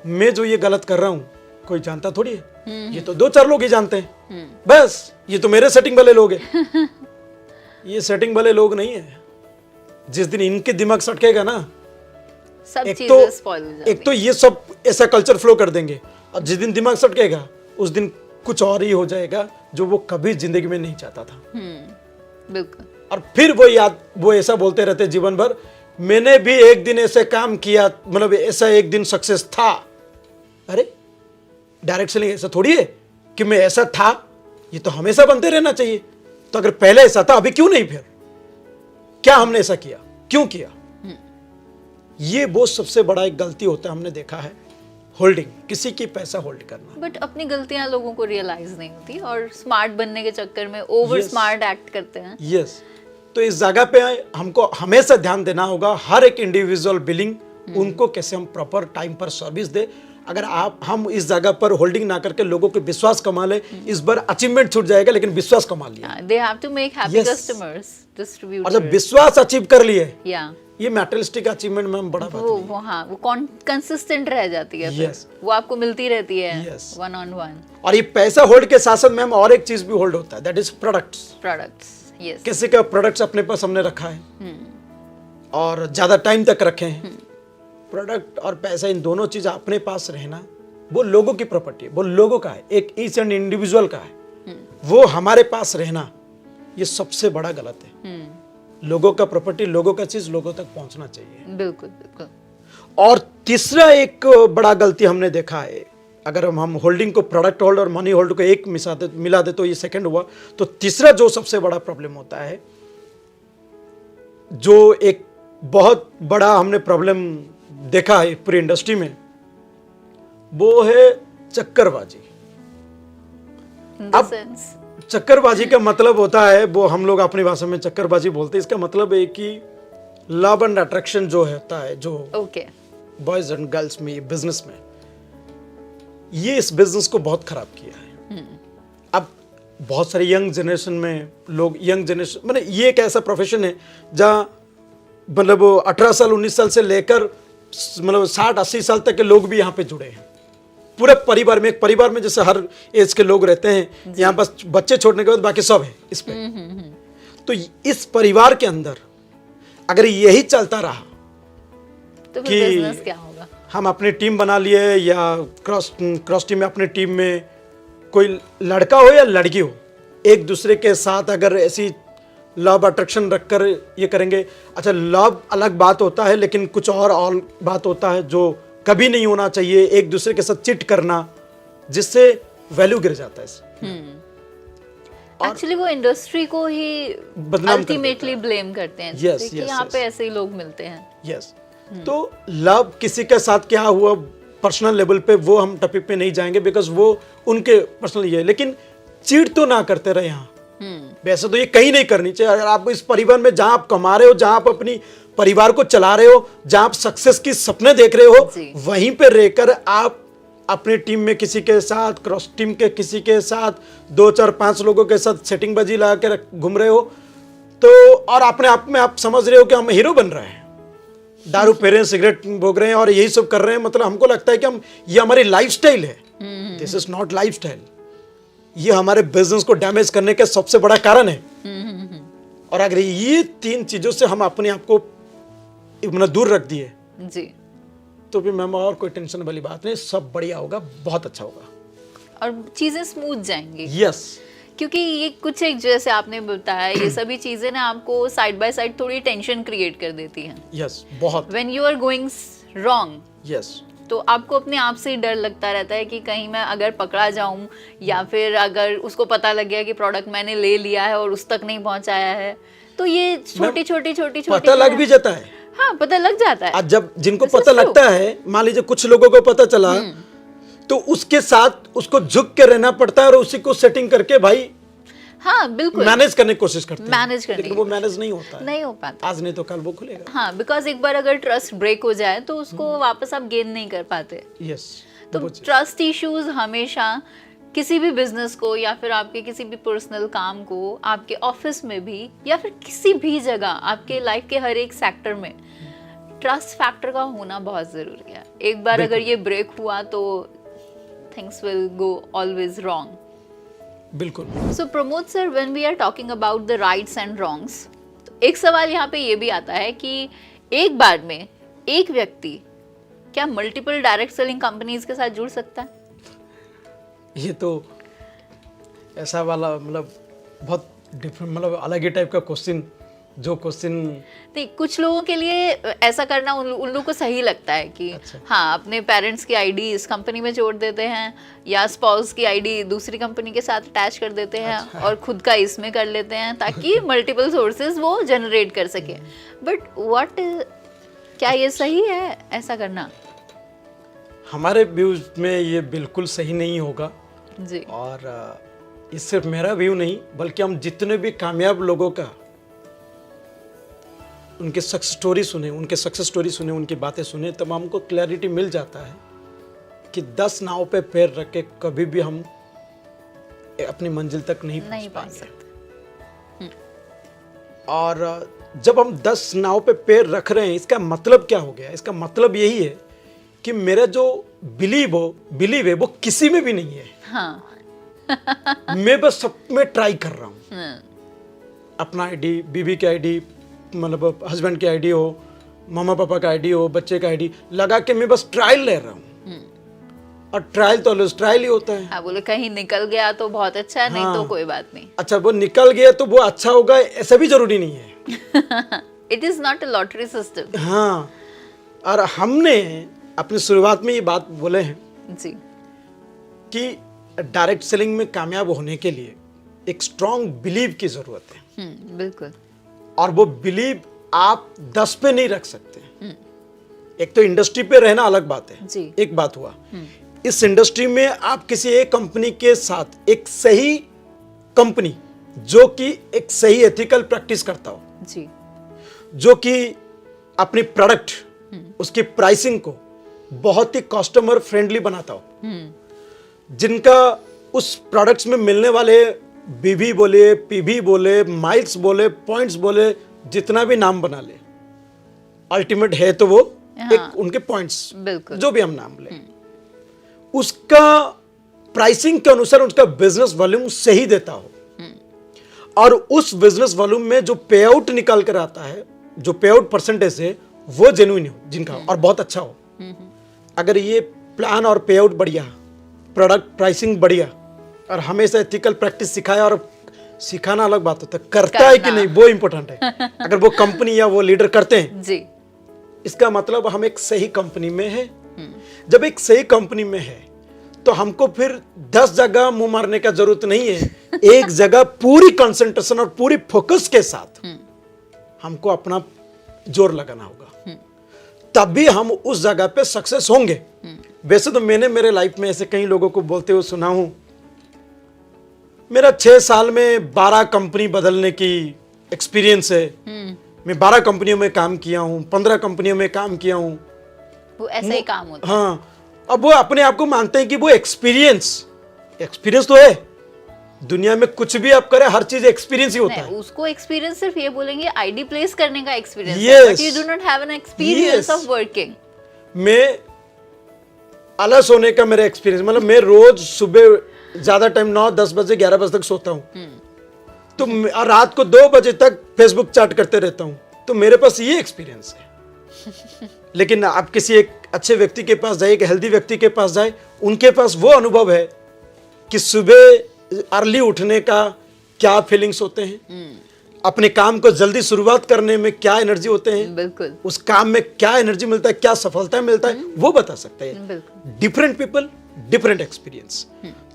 Speaker 2: मैं जो ये गलत कर रहा हूं कोई जानता थोड़ी है, ये तो 2-4 लोग ही जानते हैं, बस ये तो मेरे सेटिंग वाले लोग हैं। ये सेटिंग वाले लोग नहीं है। जिस दिन इनके दिमाग सटकेगा ना,
Speaker 1: सब
Speaker 2: एक
Speaker 1: चीजें स्पॉइल हो जाती
Speaker 2: एक तो ये सब ऐसा कल्चर फ्लो कर देंगे, और जिस दिन दिमाग सटकेगा उस दिन कुछ और ही हो जाएगा जो वो कभी जिंदगी में नहीं चाहता था।
Speaker 1: बिल्कुल।
Speaker 2: और फिर वो ऐसा बोलते रहते जीवन भर, मैंने भी एक दिन ऐसे काम किया, मतलब ऐसा एक दिन सक्सेस था। अरे डायरेक्ट सेलिंग ऐसा थोड़ी है कि मैं ऐसा था, ये तो हमेशा बनते रहना चाहिए। तो अगर पहले ऐसा था अभी क्यों नहीं, फिर क्या हमने ऐसा किया, क्यों किया? ये वो सबसे बड़ा एक गलती होता है, हमने देखा है, होल्डिंग, किसी की पैसा होल्ड करना।
Speaker 1: बट अपनी गलतियां लोगों को रियलाइज नहीं होती और स्मार्ट बनने के चक्कर में ओवर स्मार्ट एक्ट करते हैं।
Speaker 2: यस। तो इस जगह पे हमको हमेशा ध्यान देना होगा, हर एक इंडिविजुअल बिलिंग, उनको कैसे हम प्रॉपर टाइम पर सर्विस दे। अगर हम इस जगह पर होल्डिंग ना करके लोगों के विश्वास कमा ले, इस बार अचीवमेंट छूट जाएगा लेकिन विश्वास कमा लिया।
Speaker 1: They have to make happy customers, distributors.
Speaker 2: और जब विश्वास अचीव कर लिए,
Speaker 1: या
Speaker 2: ये मैटेरियलिस्टिक अचीवमेंट में हम बड़ा बात नहीं।
Speaker 1: वो हाँ, वो कंसिस्टेंट रह जाती है।
Speaker 2: Yes.
Speaker 1: वो आपको मिलती रहती है
Speaker 2: Yes.
Speaker 1: 1-on-1
Speaker 2: और ये पैसा होल्ड के साथ साथ मैम और एक चीज भी होल्ड होता है, दैट इज
Speaker 1: प्रोडक्ट्स। यस।
Speaker 2: किसी का प्रोडक्ट्स अपने पास हमने रखा है और ज्यादा टाइम तक रखे हैं, प्रोडक्ट और पैसा इन दोनों चीज अपने पास रहना, वो लोगों की प्रॉपर्टी है, वो लोगों का है, एक ईच एंड इंडिविजुअल का है। वो हमारे पास रहना, ये सबसे बड़ा गलत है। लोगों का प्रॉपर्टी, लोगों का चीज लोगों तक पहुंचना चाहिए।
Speaker 1: बिल्कुल बिल्कुल।
Speaker 2: और तीसरा एक बड़ा गलती हमने देखा है, अगर हम होल्डिंग को, प्रोडक्ट होल्ड और मनी होल्ड को एक मिला दे तो ये सेकंड हुआ। तो तीसरा जो सबसे बड़ा प्रॉब्लम होता है, जो एक बहुत बड़ा हमने प्रॉब्लम देखा है पूरी इंडस्ट्री में, वो है चक्करबाजी। अब चक्करबाजी का मतलब होता है, वो हम लोग अपनी भाषा में चक्करबाजी बोलते हैं, इसका मतलब है कि लव एंड अट्रैक्शन जो होता है, जो बॉयज एंड गर्ल्स में, बिजनेस में, ये इस बिजनेस को बहुत खराब किया है। अब बहुत सारे यंग जनरेशन में लोग, यंग जनरेशन मतलब ये एक ऐसा प्रोफेशन है जहाँ मतलब 18 साल 19 साल से लेकर मतलब 60-80 साल तक के लोग भी यहाँ पे जुड़े हैं। पूरे परिवार में, एक परिवार में जैसे हर एज के लोग रहते हैं, यहाँ बस बच्चे छोड़ने के बाद बाकी सब है इस पे। तो इस परिवार के अंदर अगर यही चलता रहा
Speaker 1: तो
Speaker 2: कि
Speaker 1: बिजनेस क्या होगा? हम
Speaker 2: अपनी टीम बना लिए या क्रॉस टीम में, अपनी टीम में कोई लड़का हो या लड़की हो, एक दूसरे के साथ अगर ऐसी लव अट्रैक्शन रखकर ये करेंगे, अच्छा लव अलग बात होता है, लेकिन कुछ और बात होता है जो कभी नहीं होना चाहिए, एक दूसरे के साथ चिट करना, जिससे वैल्यू गिर जाता है।
Speaker 1: एक्चुअली वो इंडस्ट्री को ही अल्टीमेटली ब्लेम करते हैं कि यहाँ पे ऐसे ही लोग मिलते हैं।
Speaker 2: यस। तो लव किसी के साथ क्या हुआ पर्सनल लेवल पे, वो हम टॉपिक पे नहीं जाएंगे, बिकॉज वो उनके पर्सनल ये है, लेकिन चीट तो ना करते रहे यहाँ। वैसे तो ये कहीं नहीं करनी चाहिए। अगर आप इस परिवार में जहां आप कमा रहे हो, जहां आप अपनी परिवार को चला रहे हो, जहां आप सक्सेस की सपने देख रहे हो, वहीं पे रहकर आप अपनी टीम में किसी के साथ, क्रॉस टीम के किसी के साथ, 2-4-5 लोगों के साथ सेटिंग बाजी लगा के घूम रहे हो, तो और अपने आप में आप समझ रहे हो कि हम हीरो बन रहे हैं, दारू पी रहे हैं, सिगरेट भोग रहे हैं और यही सब कर रहे हैं, मतलब हमको लगता है कि हम, ये हमारी लाइफस्टाइल है। This is not lifestyle. ये हमारे बिजनेस को डैमेज करने का सबसे बड़ा कारण है। और अगर ये 3 चीजों से हम अपने आप को दूर रख दिए
Speaker 1: जी,
Speaker 2: तो भी मैम और कोई टेंशन वाली बात नहीं, सब बढ़िया होगा, बहुत अच्छा होगा
Speaker 1: और चीजें स्मूथ जाएंगी।
Speaker 2: यस।
Speaker 1: क्योंकि ये कुछ एक जैसे आपने बताया, ये सभी चीजें ना आपको साइड बाय साइड थोड़ी टेंशन क्रिएट कर देती हैं।
Speaker 2: यस, बहुत।
Speaker 1: When you are going wrong,
Speaker 2: yes,
Speaker 1: तो आपको अपने आप से ही डर लगता रहता है कि कहीं मैं अगर पकड़ा जाऊं, या फिर अगर उसको पता लग गया कि प्रोडक्ट मैंने ले लिया है और उस तक नहीं पहुंचाया है, तो ये छोटी
Speaker 2: पता लग भी जाता है।
Speaker 1: हाँ, पता लग जाता है।
Speaker 2: आज जब जिनको पता लगता है, मान लीजिए कुछ लोगों को पता चला, तो उसके साथ उसको झुक के रहना पड़ता है और उसी को सेटिंग करके भाई
Speaker 1: हाँ बिल्कुल
Speaker 2: मैनेज करने की कोशिश करते हैं,
Speaker 1: मैनेज करने
Speaker 2: लेकिन वो मैनेज नहीं होता है,
Speaker 1: नहीं हो पाता।
Speaker 2: आज नहीं तो कल वो खुलेगा।
Speaker 1: हाँ, बिकॉज एक बार अगर ट्रस्ट ब्रेक हो जाए तो उसको वापस आप गेन नहीं कर पाते।
Speaker 2: यस,
Speaker 1: तो ट्रस्ट इश्यूज हमेशा किसी भी बिजनेस को या फिर आपके किसी भी पर्सनल काम को, आपके ऑफिस में भी या फिर किसी भी जगह, आपके लाइफ के हर एक सेक्टर में ट्रस्ट फैक्टर का होना बहुत जरूरी है। एक बार अगर ये ब्रेक हुआ तो things will go always wrong.
Speaker 2: बिल्कुल।
Speaker 1: So Pramod sir, when we are talking about the rights and wrongs, तो एक सवाल यहाँ पे ये भी आता है कि एक बार में एक व्यक्ति क्या मल्टीपल डायरेक्ट सेलिंग कंपनीज के साथ जुड़ सकता है?
Speaker 2: ये तो ऐसा वाला मतलब बहुत डिफरेंट, मतलब अलग ही टाइप का क्वेश्चन, जो क्वेश्चन
Speaker 1: नहीं, कुछ लोगों के लिए ऐसा करना उन लोगों को सही लगता है कि
Speaker 2: अच्छा।
Speaker 1: हाँ, अपने पेरेंट्स की आईडी इस कंपनी में जोड़ देते हैं या स्पाउस की आईडी दूसरी कंपनी के साथ अटैच कर देते हैं
Speaker 2: अच्छा।
Speaker 1: और खुद का इसमें कर लेते हैं ताकि मल्टीपल सोर्सेज वो जनरेट कर सके। बट व्हाट, क्या ये सही है ऐसा करना?
Speaker 2: हमारे व्यूज में ये बिल्कुल सही नहीं होगा
Speaker 1: जी।
Speaker 2: और ये सिर्फ मेरा व्यू नहीं, बल्कि हम जितने भी कामयाब लोगों का उनके सक्सेस स्टोरी सुने, उनकी बातें सुने, तब हमको क्लैरिटी मिल जाता है कि 10 नाव पे पैर रख के कभी भी हम अपनी मंजिल तक नहीं पहुंच सकते। और जब हम 10 नाव पे पैर रख रहे हैं, इसका मतलब क्या हो गया? इसका मतलब यही है कि मेरा जो बिलीव है वो किसी में भी नहीं है।
Speaker 1: हाँ।
Speaker 2: मैं बस सब में ट्राई कर रहा हूँ। अपना आईडी, बीवी की आईडी, मतलब हस्बैंड की आईडी हो, मामा पापा का आईडी हो, बच्चे का आईडी लगा के मैं बस ट्रायल ले रहा हूँ। और ट्रायल तो ऑलवेज ट्रायल ही होता है।
Speaker 1: हाँ, बोले कहीं निकल गया तो बहुत अच्छा है, नहीं तो कोई बात नहीं।
Speaker 2: अच्छा, वो निकल गया तो वो अच्छा होगा ऐसा भी जरूरी नहीं है।
Speaker 1: It is not a lottery system.
Speaker 2: हाँ, और हमने अपनी शुरुआत में ये बात बोले हैं
Speaker 1: जी
Speaker 2: कि डायरेक्ट सेलिंग में कामयाब होने के लिए एक स्ट्रॉन्ग बिलीव की जरूरत है।
Speaker 1: बिल्कुल।
Speaker 2: और वो बिलीव आप 10 पे नहीं रख सकते। एक तो इंडस्ट्री पे रहना अलग बात है
Speaker 1: जी।
Speaker 2: एक बात हुआ, इस इंडस्ट्री में आप किसी एक कंपनी के साथ, एक सही कंपनी जो कि एक सही एथिकल प्रैक्टिस करता हो
Speaker 1: जी,
Speaker 2: जो कि अपनी प्रोडक्ट, उसकी प्राइसिंग को बहुत ही कस्टमर फ्रेंडली बनाता हो, जिनका उस प्रोडक्ट्स में मिलने वाले बीबी बोले, पीबी बोले, माइल्स बोले, पॉइंट्स बोले, जितना भी नाम बना ले, अल्टीमेट है तो वो एक उनके पॉइंट्स,
Speaker 1: बिल्कुल,
Speaker 2: जो भी हम नाम ले, उसका प्राइसिंग के अनुसार उसका बिजनेस वॉल्यूम सही देता हो। और उस बिजनेस वॉल्यूम में जो पे आउट निकाल कर आता है, जो पे आउट परसेंटेज है, वो जेन्युइन हो जिनका और बहुत अच्छा हो। अगर ये प्लान और पे आउट बढ़िया, प्रोडक्ट प्राइसिंग बढ़िया और हमेशा एथिकल प्रैक्टिस सिखाया, और सिखाना अलग बात होता है, करता है कि नहीं वो इंपॉर्टेंट है। अगर वो कंपनी या वो लीडर करते हैं
Speaker 1: जी,
Speaker 2: इसका मतलब हम एक सही कंपनी में है। जब एक सही कंपनी में है तो हमको फिर 10 जगह मुंह मारने का जरूरत नहीं है। एक जगह पूरी कंसंट्रेशन और पूरी फोकस के साथ हमको अपना जोर लगाना होगा, तभी हम उस जगह पे सक्सेस होंगे। वैसे तो मैंने मेरे लाइफ में ऐसे कई लोगों को बोलते हुए सुना हूं, मेरा 6 साल में 12 कंपनी बदलने की एक्सपीरियंस है। मैं 12 कंपनियों में काम किया हूं, 15 कंपनियों में काम किया हूं।
Speaker 1: वो ऐसा ही काम होता है।
Speaker 2: हाँ, अब वो अपने आप को मानते हैं कि वो एक्सपीरियंस तो है। दुनिया में कुछ भी आप करें, हर चीज एक्सपीरियंस ही होता है।
Speaker 1: उसको एक्सपीरियंस सिर्फ ये बोलेंगे आईडी प्लेस करने का एक्सपीरियंस है,
Speaker 2: Yes.
Speaker 1: But you do not have an experience of working.
Speaker 2: मैं अलस होने का मेरा एक्सपीरियंस, मतलब मैं रोज सुबह ज्यादा टाइम 9-10 बजे 11 बजे तक सोता हूँ, तो रात को 2 बजे तक फेसबुक चैट करते रहता हूँ। तो मेरे पास ये एक्सपीरियंस है। लेकिन आप किसी एक अच्छे व्यक्ति के पास जाए, एक हेल्दी व्यक्ति के पास जाए, उनके पास वो अनुभव है कि सुबह अर्ली उठने का क्या फीलिंग्स होते हैं, अपने काम को जल्दी शुरुआत करने में क्या एनर्जी होते हैं,
Speaker 1: बिल्कुल,
Speaker 2: उस काम में क्या एनर्जी मिलता है, क्या सफलता मिलता है, वो बता सकता है। Different people, different experience.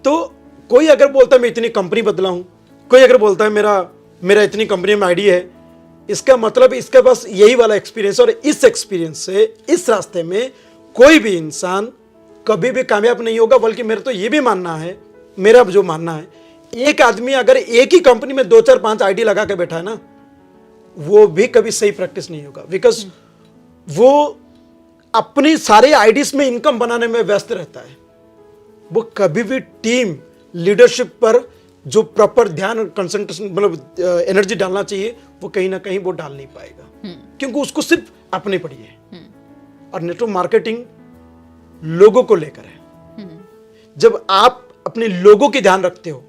Speaker 2: तो कोई अगर बोलता है मैं इतनी कंपनी बदला हूं, कोई अगर बोलता है मेरा इतनी कंपनी में आईडी है, इसका मतलब इसके पास यही वाला एक्सपीरियंस, और इस एक्सपीरियंस से इस रास्ते में कोई भी इंसान कभी भी कामयाब नहीं होगा। बल्कि मेरा तो ये भी मानना है, मेरा जो मानना है एक आदमी अगर एक ही कंपनी में 2 4 5 आईडी लगा के बैठा है ना, वो भी कभी सही प्रैक्टिस नहीं होगा, बिकॉज वो अपनी सारे आईडीज में इनकम बनाने में व्यस्त रहता है। वो कभी भी टीम लीडरशिप पर जो प्रॉपर ध्यान और कंसंट्रेशन मतलब एनर्जी डालना चाहिए, वो कहीं ना कहीं वो डाल नहीं पाएगा, क्योंकि उसको सिर्फ अपने पड़ी है। और नेटवर्क मार्केटिंग लोगों को लेकर है। जब आप अपने लोगों की ध्यान रखते हो,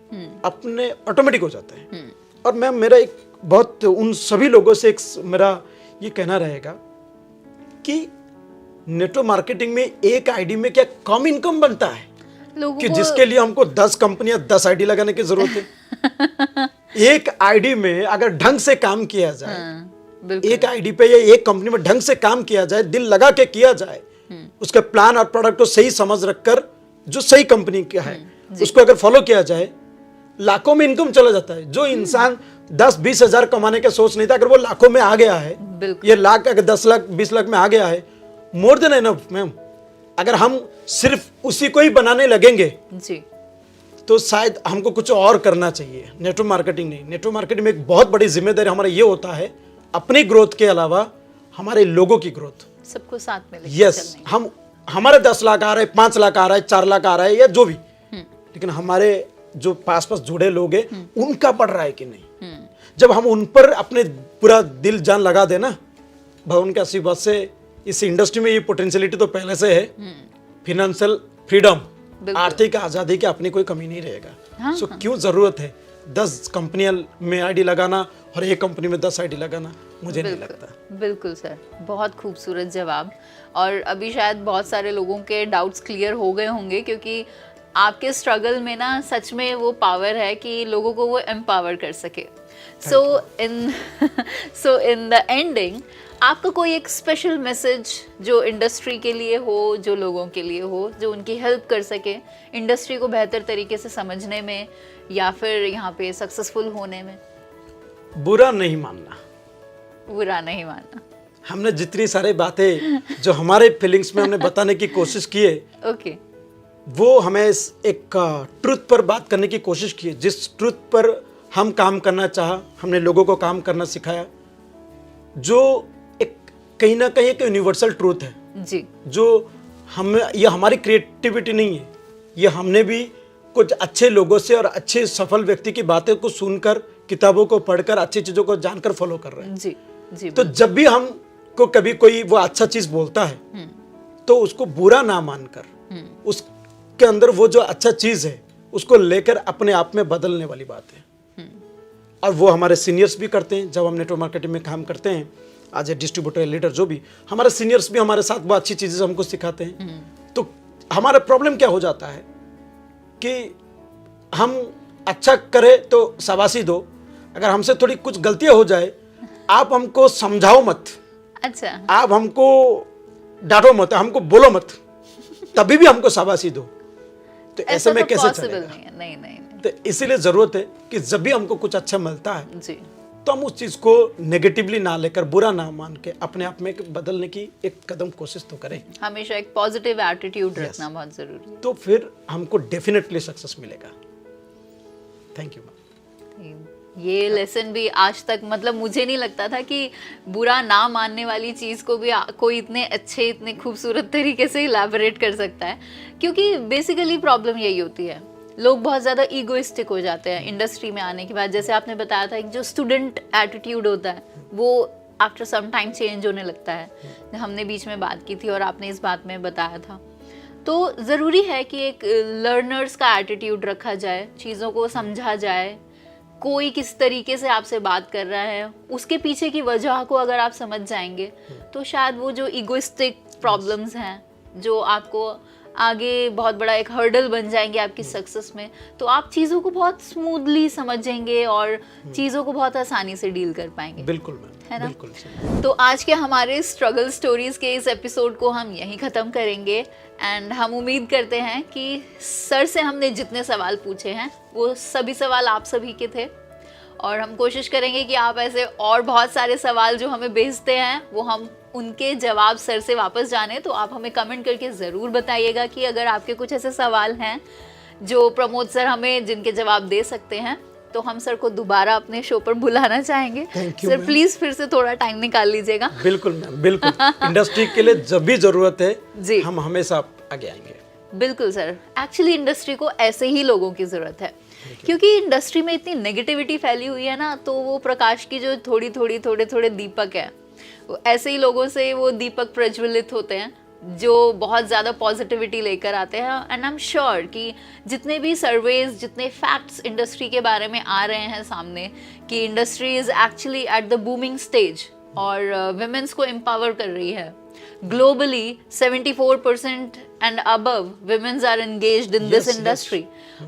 Speaker 2: अपने ऑटोमेटिक हो जाता है। और मैं मेरा एक बहुत उन सभी लोगों से एक मेरा ये कहना रहेगा कि नेटवर्क मार्केटिंग में एक आईडी में क्या कम इनकम बनता है कि जिसके लिए हमको 10 कंपनियां 10 आईडी लगाने की जरूरत है। एक आईडी में अगर ढंग से काम किया जाए, एक आईडी पे या एक कंपनी में ढंग से काम किया जाए, दिल लगा के किया जाए, उसके प्लान और प्रोडक्ट को सही समझ रखकर जो सही कंपनी का है उसको अगर फॉलो किया जाए, लाखों में इनकम चला जाता है। जो इंसान 10-20 हजार कमाने का सोच नहीं था, अगर वो लाखों में आ गया है, ये लाख अगर 10 लाख 20 लाख में आ गया है, मोर देन एनफ मैम। अगर हम सिर्फ उसी को ही बनाने लगेंगे जी, तो शायद हमको कुछ और करना चाहिए। नेटवर्क मार्केटिंग नहीं, नेटवर्क मार्केटिंग में एक बहुत बड़ी जिम्मेदारी हमारा ये होता है, अपनी ग्रोथ के अलावा हमारे लोगों की ग्रोथ,
Speaker 1: सबको साथ में लेकर
Speaker 2: यस। हम हमारे 10 लाख आ रहे हैं, 5 लाख आ रहा है, 4 लाख आ रहा है या जो भी, लेकिन हमारे जो पास जुड़े लोग हैं उनका बढ़ रहा है कि नहीं। जब हम उन पर अपने पूरा दिल जान लगा देना, भगवान के आशीर्वाद से इस इंडस्ट्री में ये पोटेंशियलिटी तो पहले से है। फिनेंशियल फ्रीडम, आर्थिक आजादी की अपनी कोई कमी नहीं रहेगा। सो क्यों जरूरत है 10 कंपनियां में आईडी लगाना और एक कंपनी में 10 आईडी लगाना, मुझे नहीं लगता।
Speaker 1: बिल्कुल सर, बहुत खूबसूरत जवाब। और अभी शायद बहुत सारे लोगों के डाउट्स क्लियर हो गए होंगे, क्योंकि आपके स्ट्रगल में ना सच में वो पावर है कि लोगों को वो एम्पावर कर सके। सो इन द एंडिंग, आपका कोई एक स्पेशल मैसेज जो इंडस्ट्री के लिए हो, जो लोगों के लिए हो, जो उनकी हेल्प कर सके इंडस्ट्री को बेहतर तरीके से समझने में या फिर यहाँ पे सक्सेसफुल होने में?
Speaker 2: बुरा नहीं मानना,
Speaker 1: बुरा नहीं मानना।
Speaker 2: हमने जितनी सारी बातें जो हमारे फीलिंग्स में हमने बताने की कोशिश की है,
Speaker 1: ओके,
Speaker 2: वो हमें एक ट्रुथ पर बात करने की कोशिश की है। जिस ट्रुथ पर हम काम करना चाहा, हमने लोगों को काम करना सिखाया, जो एक कहीं ना कहीं एक यूनिवर्सल ट्रूथ है जी, जो हम, ये हमारी क्रिएटिविटी नहीं है, ये हमने भी कुछ अच्छे लोगों से और अच्छे सफल व्यक्ति की बातें को सुनकर, किताबों को पढ़कर, अच्छी चीजों को जानकर फॉलो कर रहे हैं जी, जी। तो जब भी हमको कभी कोई वो अच्छा चीज बोलता है तो उसको बुरा ना मानकर, उसके अंदर वो जो अच्छा चीज है उसको लेकर अपने आप में बदलने वाली बात है। और वो हमारे सीनियर्स भी करते हैं। जब हम नेटवर्क मार्केटिंग में काम करते हैं, आज ए डिस्ट्रीब्यूटर, लीडर, जो भी, हमारे सीनियर्स भी हमारे साथ वो अच्छी चीजें हमको सिखाते हैं। तो हमारा प्रॉब्लम क्या हो जाता है कि हम अच्छा करें तो शाबाशी दो, अगर हमसे थोड़ी कुछ गलतियां हो जाए, आप हमको समझाओ मत, अच्छा, आप हमको डांटो मत, हमको बोलो मत, तभी भी हमको शाबाशी दो। तो ऐसे में कैसे चलेगा? नहीं, नहीं। तो इसीलिए जरूरत है कि जब भी हमको कुछ अच्छा मिलता है जी, तो हम उस चीज को नेगेटिवली ना लेकर, बुरा ना मान के अपने आप में बदलने की एक कदम कोशिश तो करें। हमेशा एक पॉजिटिव एटीट्यूड रखना बहुत जरूरी है, तो फिर हमको डेफिनेटली सक्सेस मिलेगा। Thank you. ये लेसन भी आज तक, मतलब मुझे नहीं लगता था कि बुरा ना मानने वाली चीज़ को भी कोई इतने अच्छे, इतने खूबसूरत तरीके से इलैबोरेट कर सकता है, क्योंकि बेसिकली प्रॉब्लम यही होती है, लोग बहुत ज़्यादा ईगोइस्टिक हो जाते हैं इंडस्ट्री में आने के बाद। जैसे आपने बताया था, एक जो स्टूडेंट एटीट्यूड होता है वो आफ्टर सम टाइम चेंज होने लगता है। हमने बीच में बात की थी और आपने इस बात में बताया था। तो ज़रूरी है कि एक लर्नर्स का एटीट्यूड रखा जाए, चीज़ों को समझा जाए, कोई किस तरीके से आपसे बात कर रहा है, उसके पीछे की वजह को अगर आप समझ जाएंगे तो शायद वो जो ईगोइस्टिक प्रॉब्लम्स हैं जो आपको आगे बहुत बड़ा एक हर्डल बन जाएंगे आपकी सक्सेस में, तो आप चीज़ों को बहुत स्मूथली समझेंगे और चीज़ों को बहुत आसानी से डील कर पाएंगे। बिल्कुल मैम, है ना? बिल्कुल। तो आज के हमारे स्ट्रगल स्टोरीज के इस एपिसोड को हम यहीं ख़त्म करेंगे। एंड हम उम्मीद करते हैं कि सर से हमने जितने सवाल पूछे हैं वो सभी सवाल आप सभी के थे, और हम कोशिश करेंगे कि आप ऐसे और बहुत सारे सवाल जो हमें भेजते हैं वो हम उनके जवाब सर से वापस जाने। तो आप हमें कमेंट करके ज़रूर बताइएगा कि अगर आपके कुछ ऐसे सवाल हैं
Speaker 1: जो प्रमोद सर हमें जिनके जवाब दे सकते हैं, तो हम सर को दोबारा अपने शो पर बुलाना चाहेंगे। सर प्लीज फिर से थोड़ा टाइम निकाल लीजिएगा।
Speaker 2: बिल्कुल मैम, बिल्कुल। इंडस्ट्री के लिए जब भी जरूरत है
Speaker 1: जी,
Speaker 2: हम हमेशा आगे आएंगे।
Speaker 1: बिल्कुल सर, एक्चुअली इंडस्ट्री को ऐसे ही लोगों की जरूरत है, क्योंकि इंडस्ट्री में इतनी नेगेटिविटी फैली हुई है ना, तो वो प्रकाश की जो थोड़े थोड़े दीपक है, वो ऐसे ही लोगों से वो दीपक प्रज्वलित होते हैं जो बहुत ज़्यादा पॉजिटिविटी लेकर आते हैं। एंड आई एम श्योर कि जितने भी सर्वेज, जितने फैक्ट्स इंडस्ट्री के बारे में आ रहे हैं सामने कि industry is actually at the booming stage और विमेंस को एम्पावर कर रही है। Globally 74% and above womens are engaged in this industry.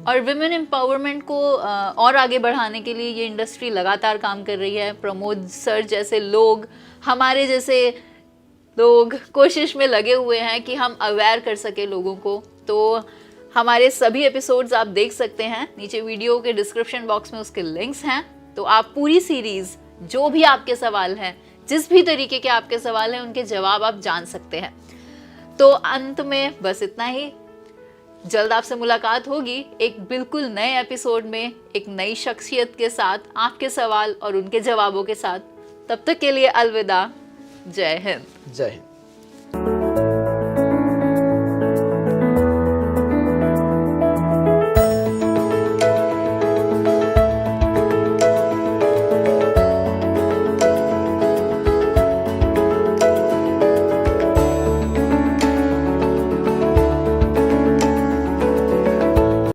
Speaker 1: और विमेन एम्पावरमेंट को और आगे बढ़ाने के लिए ये इंडस्ट्री लगातार काम कर रही है। प्रमोद सर जैसे लोग, हमारे जैसे लोग कोशिश में लगे हुए हैं कि हम अवेयर कर सके लोगों को। तो हमारे सभी एपिसोड्स आप देख सकते हैं, नीचे वीडियो के डिस्क्रिप्शन बॉक्स में उसके लिंक्स हैं। तो आप पूरी सीरीज, जो भी आपके सवाल हैं, जिस भी तरीके के आपके सवाल हैं, उनके जवाब आप जान सकते हैं। तो अंत में बस इतना ही, जल्द आपसे मुलाकात होगी एक बिल्कुल नए एपिसोड में, एक नई शख्सियत के साथ, आपके सवाल और उनके जवाबों के साथ। तब तक के लिए अलविदा। जय हिंद।
Speaker 2: जय हिंद।